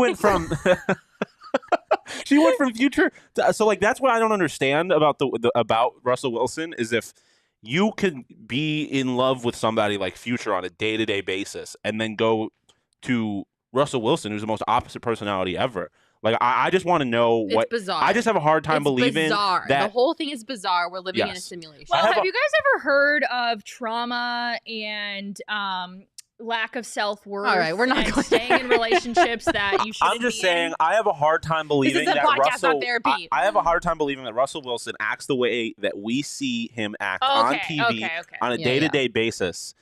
went from Future to, so like that's what I don't understand about about Russell Wilson is if you can be in love with somebody like Future on a day-to-day basis and then go to Russell Wilson, who's the most opposite personality ever. Like, I just want to know It's bizarre. I just have a hard time believing bizarre. that the whole thing is bizarre. We're living in a simulation. Well, have you guys ever heard of trauma and lack of self-worth? All right, we're not and going staying in relationships that you shouldn't I'm just be saying, in? I have a hard time believing This is a that podcast, Russell. not therapy. I have a hard time believing that Russell Wilson acts the way that we see him act on TV on a day-to-day basis.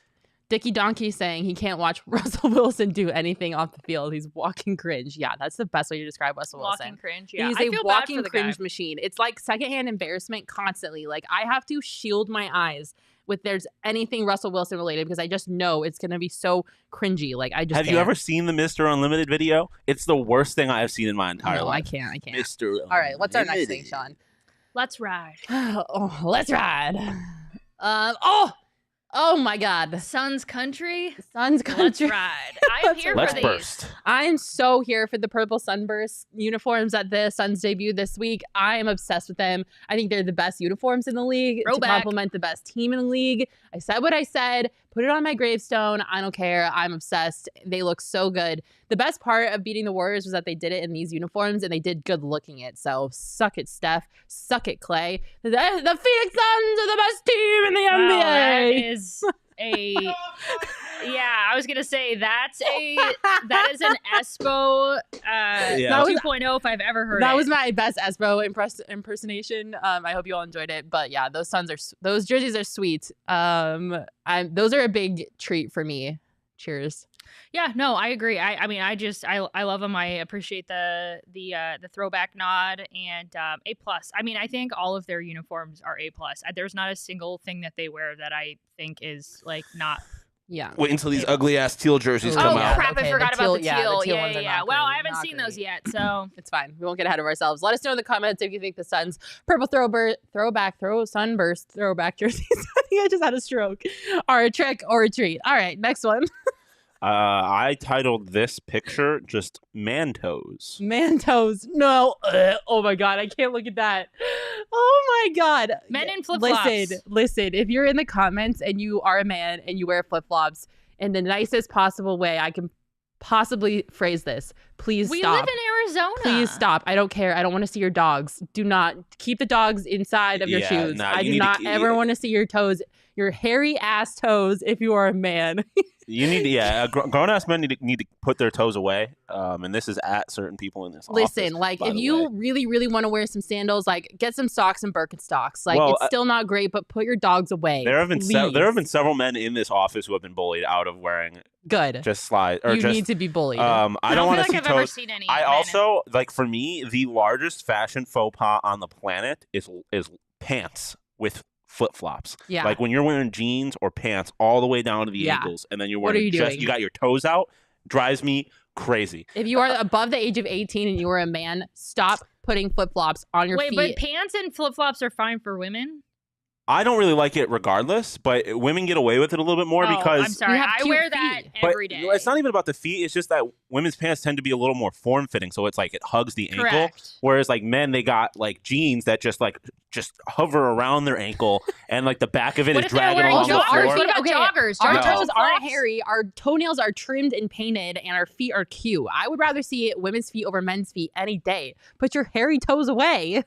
Dickie Donkey saying he can't watch Russell Wilson do anything off the field. He's walking cringe. Yeah, that's the best way to describe Russell Wilson. Walking cringe. Yeah, He's I a feel walking bad for the cringe guy. machine. It's like secondhand embarrassment constantly. Like I have to shield my eyes with there's anything Russell Wilson related because I just know it's gonna be so cringy. Like I just Have can't. you ever seen the Mr. Unlimited video? It's the worst thing I have seen in my entire No, life. I can't. Mr. All right, what's our next thing, Sean? Let's ride. Oh, let's ride. Oh my God. Suns country. Suns country. Let's ride. I'm here Let's for these. burst. I'm so here for the purple sunburst uniforms at the Suns debut this week. I am obsessed with them. I think they're the best uniforms in the league Throwback. to complement the best team in the league. I said what I said. Put it on my gravestone. I don't care. I'm obsessed. They look so good. The best part of beating the Warriors was that they did it in these uniforms and they did good looking it. So suck it, Steph. Suck it, Klay. The Phoenix Suns are the best team in the NBA. That is a I was gonna say that is an Espo 2.0 if I've ever heard That it. was my best Espo impersonation. I hope you all enjoyed it. But yeah, those jerseys are sweet. Those are a big treat for me. Cheers. Yeah, no, I agree. I mean, I love them. I appreciate the throwback nod and A+. I mean, I think all of their uniforms are A+. There's not a single thing that they wear that I think is like not. Yeah. Wait until these ugly ass teal jerseys come out. Crap! Okay, I forgot the about the teal- teal. the teal ones are not Well, great, I haven't not seen those great. yet, so It's fine. We won't get ahead of ourselves. Let us know in the comments if you think the Suns purple sunburst throwback jerseys. I think I just had a stroke. Are a trick or a treat. All right, next one. I titled this picture just Man Toes. Man toes. No. Oh my God. I can't look at that. Oh my God. men in flip-flops. Listen. If you're in the comments and you are a man and you wear flip-flops in the nicest possible way I can possibly phrase this, please We stop. live in Arizona. Please stop. I don't care. I don't want to see your dogs. Do not keep the dogs inside of your Yeah, shoes. nah, I you do need to not keep- ever want to see your toes, your hairy ass toes if you are a man. You need to, grown ass men need to put their toes away. And this is at certain people in this Listen, office, like by if the you way. really, really want to wear some sandals, like get some socks and Birkenstocks. Like Well, it's still not great, but put your dogs away. There have been please. several men in this office who have been bullied out of wearing Good. just slide or You just. need to be bullied. I I don't feel want to like see I've ever toes. seen any. I men also like for me the largest fashion faux pas on the planet is pants with flip flops. Yeah. Like when you're wearing jeans or pants all the way down to the Yeah. ankles, and then you're What wearing are you doing? you got your toes out, drives me crazy. If you are above the age of 18 and you are a man, stop putting flip-flops on your Wait, feet. but pants and flip-flops are fine for women? I don't really like it regardless, but women get away with it a little bit more I'm because. sorry. have I cute wear that feet. But every day. it's not even about the feet. It's just that women's pants tend to be a little more form fitting, so it's like it hugs the ankle. Correct. Whereas like men, they got like jeans that just hover around their ankle, and like the back of it What is if they're dragging wearing along the joggers? floor. What about Okay, joggers? Our No. toes aren't flip-flops? hairy. Our toenails are trimmed and painted, and our feet are cute. I would rather see women's feet over men's feet any day. Put your hairy toes away.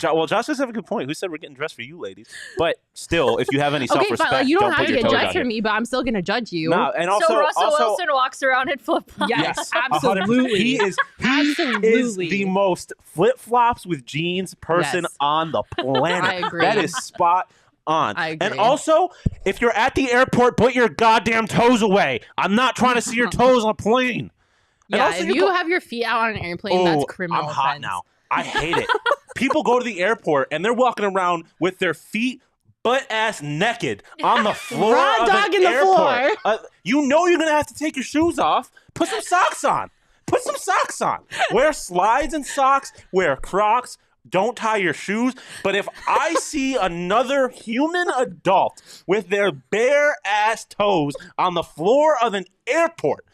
Well, Josh does have a good point. Who said we're getting dressed for you, ladies? But still, if you have any Okay, self-respect, fine. Like, you don't have put to your get toes judged out for here. me, but I'm still gonna judge you. No, and also, so Russell also, Wilson walks around in flip-flops. Yes, 100%. absolutely. He is Absolutely. the most flip-flops with jeans person Yes. on the planet. I agree. That is spot on. I agree. And also, if you're at the airport, put your goddamn toes away. I'm not trying to see your toes on a plane. And Yeah, also if you have your feet out on an airplane, that's criminal I'm hot offense. now. I hate it. People go to the airport and they're walking around with their feet butt ass naked on the floor Raw of dog an in the airport. floor. You know you're gonna have to take your shoes off. Put some socks on. Put some socks on. Wear slides and socks. Wear Crocs. Don't tie your shoes. But if I see another human adult with their bare ass toes on the floor of an airport,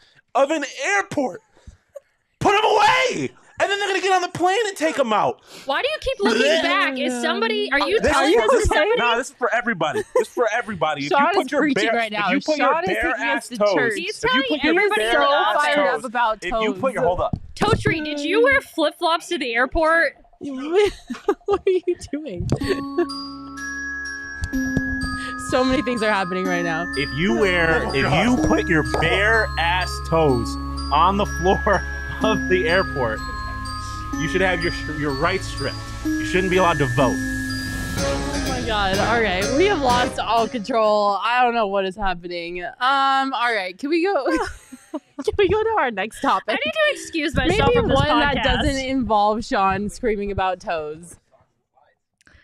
put them away. And then they're going to get on the plane and take them out. Why do you keep looking back? Is somebody? Are you This telling is- this to somebody? No, this is for everybody. This is for everybody. Sean if you is put your preaching bare, right now. If you put Sean your is bare taking ass us to toes, church. He's if you telling put your everybody bare in the so ass fired toes, up about if you put your hold up, Totri, did you wear flip flops to the airport? What are you doing? So many things are happening right now. if you put your bare ass toes on the floor of the airport, you should have your rights stripped. You shouldn't be allowed to vote. Oh my god. All right. We have lost all control. I don't know what is happening. All right. Can we go to our next topic? I need to excuse myself Maybe from this one podcast. that doesn't involve Sean screaming about toes.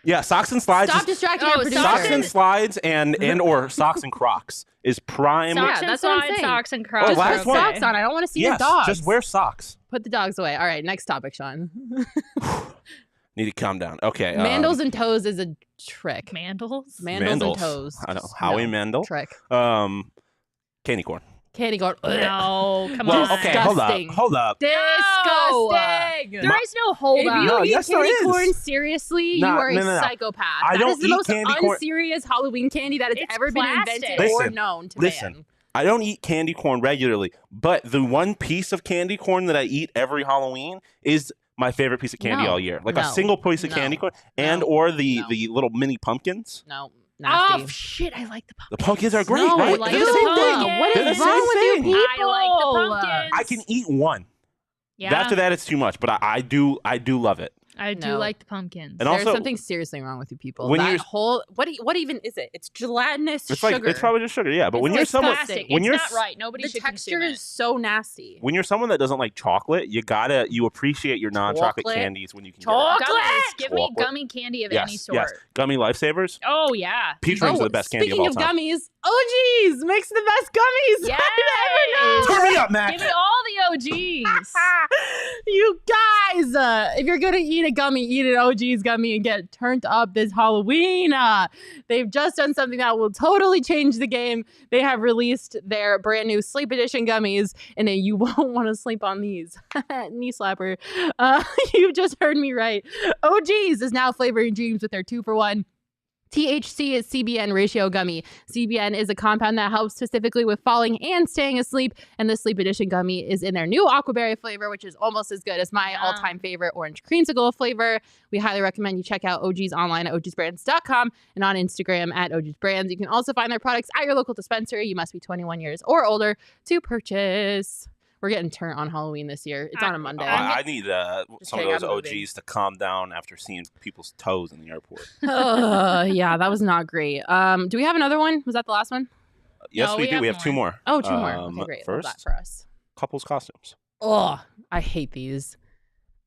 Yeah, socks and slides. Stop distracting Oh, our producer. Socks and slides and or socks and Crocs is prime. Socks and that's what I'm slides, saying. socks and Crocs. Just last put are one. okay. socks on. I don't want to see Yes, your dogs. just wear socks. Put the dogs away. All right. Next topic, Sean. Need to calm down. Okay. Mandals and toes is a trick. Mandals? Mandals and toes. I know. Howie No, Mandel. Trick. Candy corn. Candy corn. No, come Well, on. okay, Disgusting. hold up. Disgusting. There is no hold If up. you No, eat yes, there candy is. corn seriously, No, you are no, a no, no. psychopath. I That don't is the eat most candy corn. unserious Halloween candy that has It's ever been plastic. invented or Listen, known to listen. man. I don't eat candy corn regularly, but the one piece of candy corn that I eat every Halloween is my favorite piece of candy No, all year. Like a no, single piece of no, candy corn and no, or the no. little mini pumpkins. No, nasty. Oh, shit. I like the pumpkins. The pumpkins are great, No, right? I like They're the the same pumpkins. thing. What They're is the wrong same with you thing. people? I like the pumpkins. I can eat one. Yeah, After that, it's too much, but I do love it. I do No. like the pumpkins. And There's also- something seriously wrong with you people. When That you're- whole what even is it? It's gelatinous It's sugar. like it's probably just sugar, yeah. But It's when you're like someone plastic. when It's you're not right. Nobody the should texture consume is so nasty. when you're someone that doesn't like chocolate, you appreciate your non-chocolate Chocolate. candies when you can Chocolate. get Gummies. Give me Chocolate. gummy candy of it. any Yes, sort. yes. Gummy lifesavers. Oh, yeah. Peach rings are the best candy of Speaking all time. gummies, OGs makes the best gummies Yay! I've ever known. Turn me up, Mac. Give me all the OGs. You guys, if you're gonna eat a gummy, eat an OG's gummy and get turned up this Halloween. They've just done something that will totally change the game. They have released their brand new Sleep Edition gummies, and you won't want to sleep on these. Knee slapper. You just heard me right. OG's is now flavoring dreams with their 2-for-1 THC is CBN ratio gummy. CBN is a compound that helps specifically with falling and staying asleep. And the Sleep Edition gummy is in their new aquaberry flavor, which is almost as good as my Yum. all-time favorite orange creamsicle flavor. We highly recommend you check out OG's online at ogsbrands.com and on Instagram at ogsbrands. You can also find their products at your local dispensary. You must be 21 years or older to purchase. We're getting turned on Halloween this year. It's on a Monday. I need some of kidding, those I'm moving. OGs to calm down after seeing people's toes in the airport. Yeah, that was not great. Do we have another one? Was that the last one? Yes, No, we we do. have We have two more. Oh, two more. Okay, great. Love First, that for us. couples costumes. Oh, I hate these.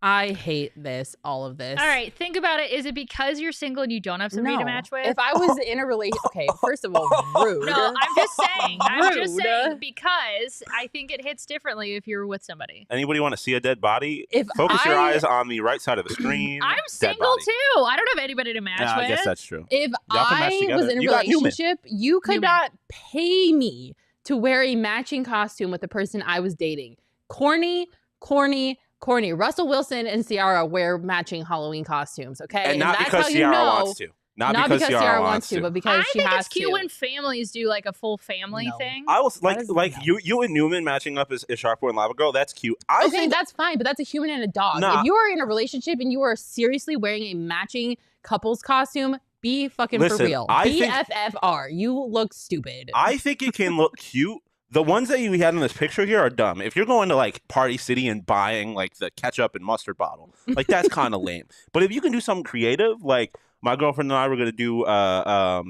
I hate this, all of this. All right, think about it. Is it because you're single and you don't have somebody to match with? If I was in a relationship, okay, first of all, rude. No, I'm just saying. I'm just Rude. saying because I think it hits differently if you're with somebody. Anybody want to see a dead body? If Focus your I- eyes on the right side of the screen. I'm Dead single body. too. I don't have anybody to match Yeah, with. I guess that's true. If Y'all can match I together. was in a You got Newman. relationship, you could Newman. not pay me to wear a matching costume with the person I was dating. Corny. Russell Wilson and Ciara wear matching Halloween costumes, okay? And not that's because how you Ciara know- wants to. Not because Ciara Ciara wants to, but because I she think has it's cute to. when families do like a full family No. thing. I was That is- you and Newman matching up as Shark Boy and Lava Girl. That's cute. I Okay, think that's fine, but that's a human and a dog. Nah. If you are in a relationship and you are seriously wearing a matching couple's costume, be fucking for Listen, real. I think- BFFR. You look stupid. I think it can look cute. The ones that we had in this picture here are dumb. If you're going to like Party City and buying like the ketchup and mustard bottle, like that's kind of lame. But if you can do something creative, like my girlfriend and I were gonna do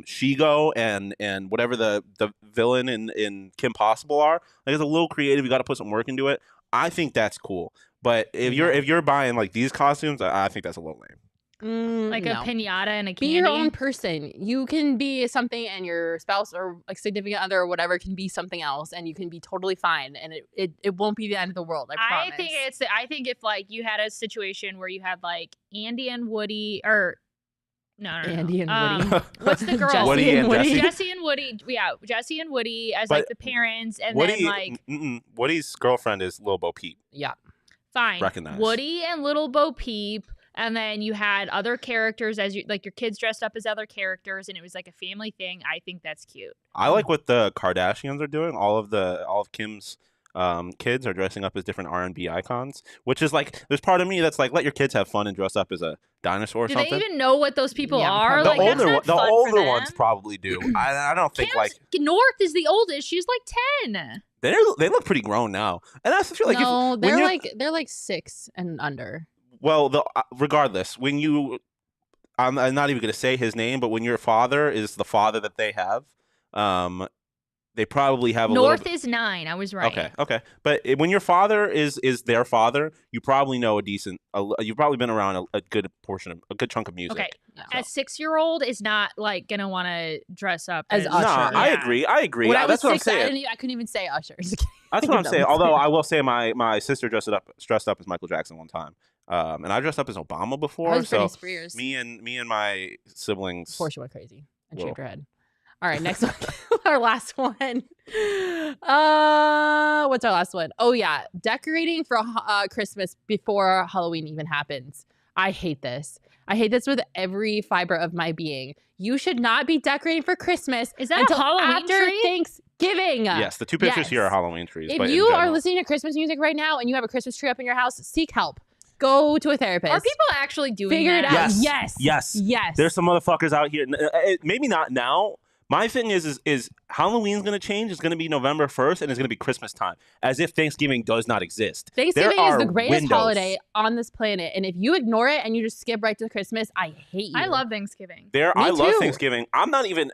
Shigo and whatever the villain in Kim Possible are, like it's a little creative. You got to put some work into it. I think that's cool. But if you're buying like these costumes, I think that's a little lame. Like no. a pinata and a candy? Be your own person. You can be something, and your spouse or like significant other or whatever can be something else, and you can be totally fine, and it won't be the end of the world. I promise. I think if like you had a situation where you had like Andy and Woody, or no, Andy and Woody. What's the girl? Jesse Woody and Jesse. Jesse and Woody. Yeah, Jesse and Woody as But like the parents, and Woody, then like Woody's girlfriend is Lil Bo Peep. Yeah. fine, Recognize. Woody and Little Bo Peep. And then you had other characters as you like your kids dressed up as other characters, and it was like a family thing. I think that's cute. I like what the Kardashians are doing. All of Kim's kids are dressing up as different R&B icons, which is like there's part of me that's like let your kids have fun and dress up as a dinosaur or Do something. they even know what those people Yeah, are? probably. Like, that's not the fun for older them. ones probably do. I don't think Kim's, North is the oldest. She's like 10. they look pretty grown now, and I feel like No, if, when you're- they're like 6 and under. well, regardless, when you, I'm not even going to say his name, but when your father is the father that they have, they probably have a North little. is 9. I was right. Okay. But when your father is their father, you probably know you've probably been around a good portion of a good chunk of music. Okay. No. A 6-year-old is not like gonna want to dress up As No, Usher. I Yeah. agree. When I was That's what I'm 6, saying. I couldn't even say Usher. That's what I'm saying. No. Although I will say my sister dressed up as Michael Jackson one time, and I dressed up as Obama before. I was Britney So Spears. me and my siblings. Of course, you went crazy and Whoa. shaved her head. All right, next one. Our last one. What's our last one? Oh yeah, decorating for Christmas before Halloween even happens. I hate this. I hate this with every fiber of my being. You should not be decorating for Christmas Is that a until Halloween after tree? Thanksgiving. Yes, the two pictures Yes. here are Halloween trees. If but in you are general. listening to Christmas music right now and you have a Christmas tree up in your house, seek help. Go to a therapist. Are people actually doing Figure it that? out? Yes. Yes. Yes. There's some motherfuckers out here. Maybe not now. My thing is Halloween's going to change. It's going to be November 1st, and it's going to be Christmas time, as if Thanksgiving does not exist. Thanksgiving There is the are greatest windows. holiday on this planet, and if you ignore it and you just skip right to Christmas, I hate you. I love Thanksgiving. I love too. Thanksgiving.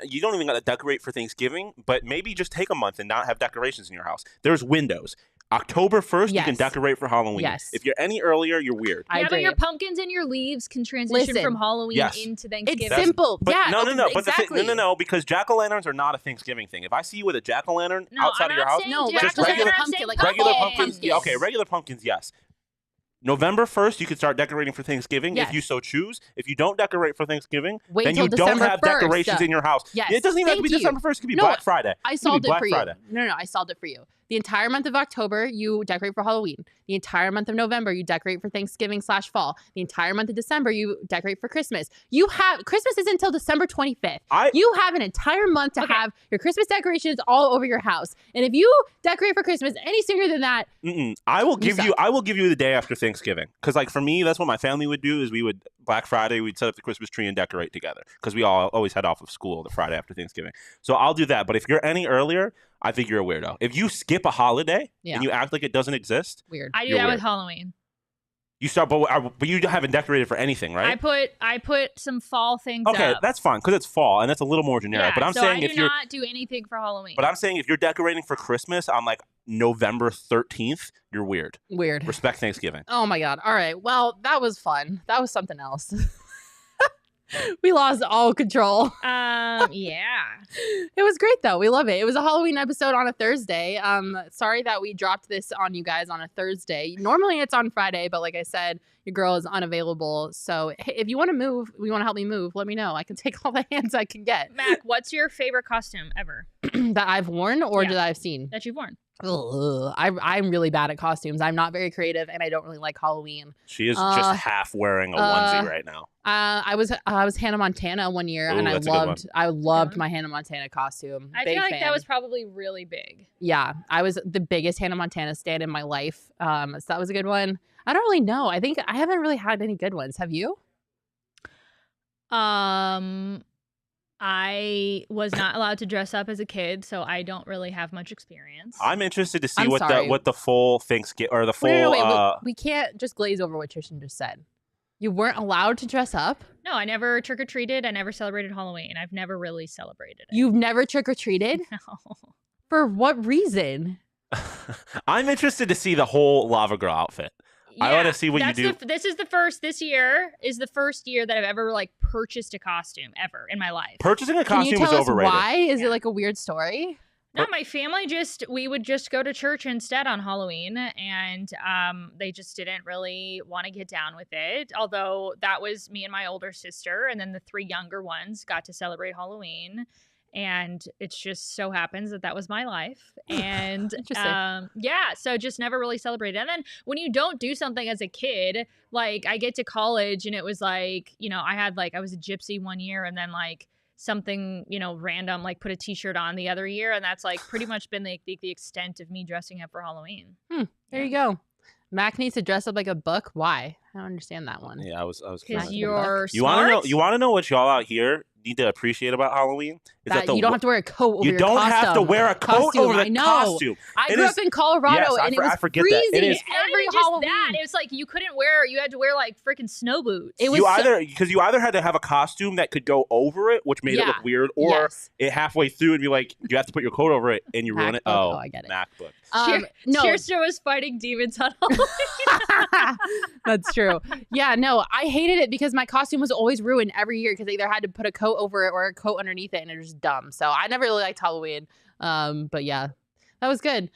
You don't even got to decorate for Thanksgiving, but maybe just take a month and not have decorations in your house. There's windows. October 1st, you can Yes. decorate for Halloween. Yes. If you're any earlier, you're weird. I Yeah, but agree. your pumpkins and your leaves can transition Listen. from Halloween Yes. into Thanksgiving. It's simple. But yeah. no. But exactly. no, because jack-o'-lanterns are not a Thanksgiving thing. If I see you with a jack-o'-lantern No, outside I'm of your not house, saying No, jack- just I'm regular not pumpkin, saying like regular pumpkins. pumpkins. Yeah, okay, regular pumpkins, yes. November 1st, you can start decorating for Thanksgiving Yes. if you so choose. If you don't decorate for Thanksgiving, Wait then till you don't December have 1st. decorations in your house. Yes. It doesn't even have to Thank be you. December 1st. It could be No, Black Friday. I It could solved be it Black for Friday. you. No, I solved it for you. The entire month of October, you decorate for Halloween. The entire month of November, you decorate for Thanksgiving/fall. The entire month of December, you decorate for Christmas. Christmas is until December 25th. You have an entire month to have your Christmas decorations all over your house. And if you decorate for Christmas any sooner than that, I will give suck. you. I will give you the day after Thanksgiving, because like for me, that's what my family would do. Is we would Black Friday, we'd set up the Christmas tree and decorate together, because we all always head off of school the Friday after Thanksgiving. So I'll do that. But if you're any earlier, I think you're a weirdo. If you skip a holiday Yeah. and you act like it doesn't exist, weird. I do You're that weird. with Halloween. you start. But you haven't decorated for anything, right? I put some fall things Okay, up. that's fine because it's fall and that's a little more generic. Yeah, But I'm so saying I if do you're, not do anything for Halloween. but I'm saying if you're decorating for Christmas on like November 13th, you're weird. Weird. Respect Thanksgiving. Oh my God. All right. Well, that was fun. That was something else. We lost all control. Yeah. It was great though. We love it. It was a Halloween episode on a Thursday. Sorry that we dropped this on you guys on a Thursday. Normally it's on Friday, but like I said, your girl is unavailable. So if you want to move, you want to help me move, let me know. I can take all the hands I can get Mac, what's your favorite costume ever that I've worn or Yeah. that I've seen. that you've worn? Ugh, I'm really bad at costumes. I'm not very creative, and I don't really like Halloween. She is just half wearing a onesie right now. I was Hannah Montana one year, Ooh, and that's a good one. I loved Yeah. my Hannah Montana costume. I Big feel like fan. that was probably really big. Yeah, I was the biggest Hannah Montana stan in my life. So that was a good one. I don't really know. I think I haven't really had any good ones. Have you? I was not allowed to dress up as a kid, so I don't really have much experience. I'm interested to see I'm what sorry. the full Thanksgiving or the full. Wait, wait. We can't just glaze over what Chierstin just said. You weren't allowed to dress up? No, I never trick or treated. I never celebrated Halloween. I've never really celebrated it. You've never trick or treated? No. For what reason? I'm interested to see the whole Lava Girl outfit. I want to see what you that's do. This year is the first year that I've ever like purchased a costume ever in my life. Purchasing a Can you costume is tell us overrated. why? Is it like a weird story? No, my family we would just go to church instead on Halloween, and they just didn't really want to get down with it. Although that was me and my older sister, and then the 3 younger ones got to celebrate Halloween. And it just so happens that was my life. And so just never really celebrated. And then when you don't do something as a kid, like I get to college and it was like, I was a gypsy one year, and then like something, random, like put a t-shirt on the other year. And that's like pretty much been the extent of me dressing up for Halloween. There you go. Mac needs to dress up like a book. Why? I don't understand that one. Yeah, I was because you're you want to know what y'all out here need to appreciate about Halloween? Is that you don't have to wear a coat over you your don't costume. have to wear a coat over the costume. I grew up in Colorado, and it was freezing It is every just Halloween. that. It was like you had to wear like freaking snow boots. It was you either had to have a costume that could go over it, which made it look weird, or it halfway through and be like, you have to put your coat over it and you ruin it. Oh, I get it. MacBook. No, Chierstin was fighting demons on Halloween. That's true. Yeah, no, I hated it because my costume was always ruined every year because I either had to put a coat over it or a coat underneath it, and it was just dumb. So I never really liked Halloween. But yeah, that was good.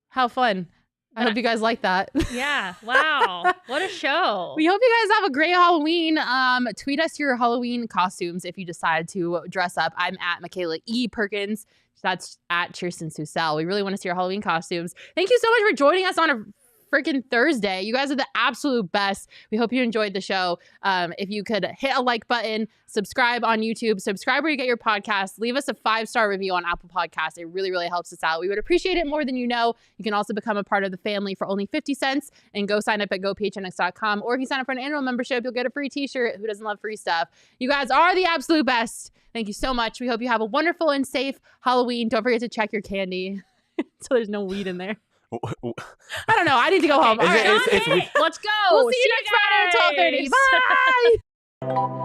How fun. I hope you guys like that. Yeah. Wow. What a show. We hope you guys have a great Halloween. Tweet us your Halloween costumes if you decide to dress up. I'm at Makayla E. Perkins. That's at Chierstin Susel. We really want to see your Halloween costumes. Thank you so much for joining us on a freaking Thursday. You guys are the absolute best. We hope you enjoyed the show. If you could hit a like button, subscribe on YouTube, subscribe where you get your podcasts, leave us a 5-star review on Apple Podcasts. It really, really helps us out. We would appreciate it more than you know. You can also become a part of the family for only 50 cents and go sign up at gophnx.com. Or if you sign up for an annual membership, you'll get a free t-shirt. Who doesn't love free stuff? You guys are the absolute best. Thank you so much. We hope you have a wonderful and safe Halloween. Don't forget to check your candy so there's no weed in there. I don't know. I need to go home. All right. Let's go. We'll see you next Friday at 12:30. Bye.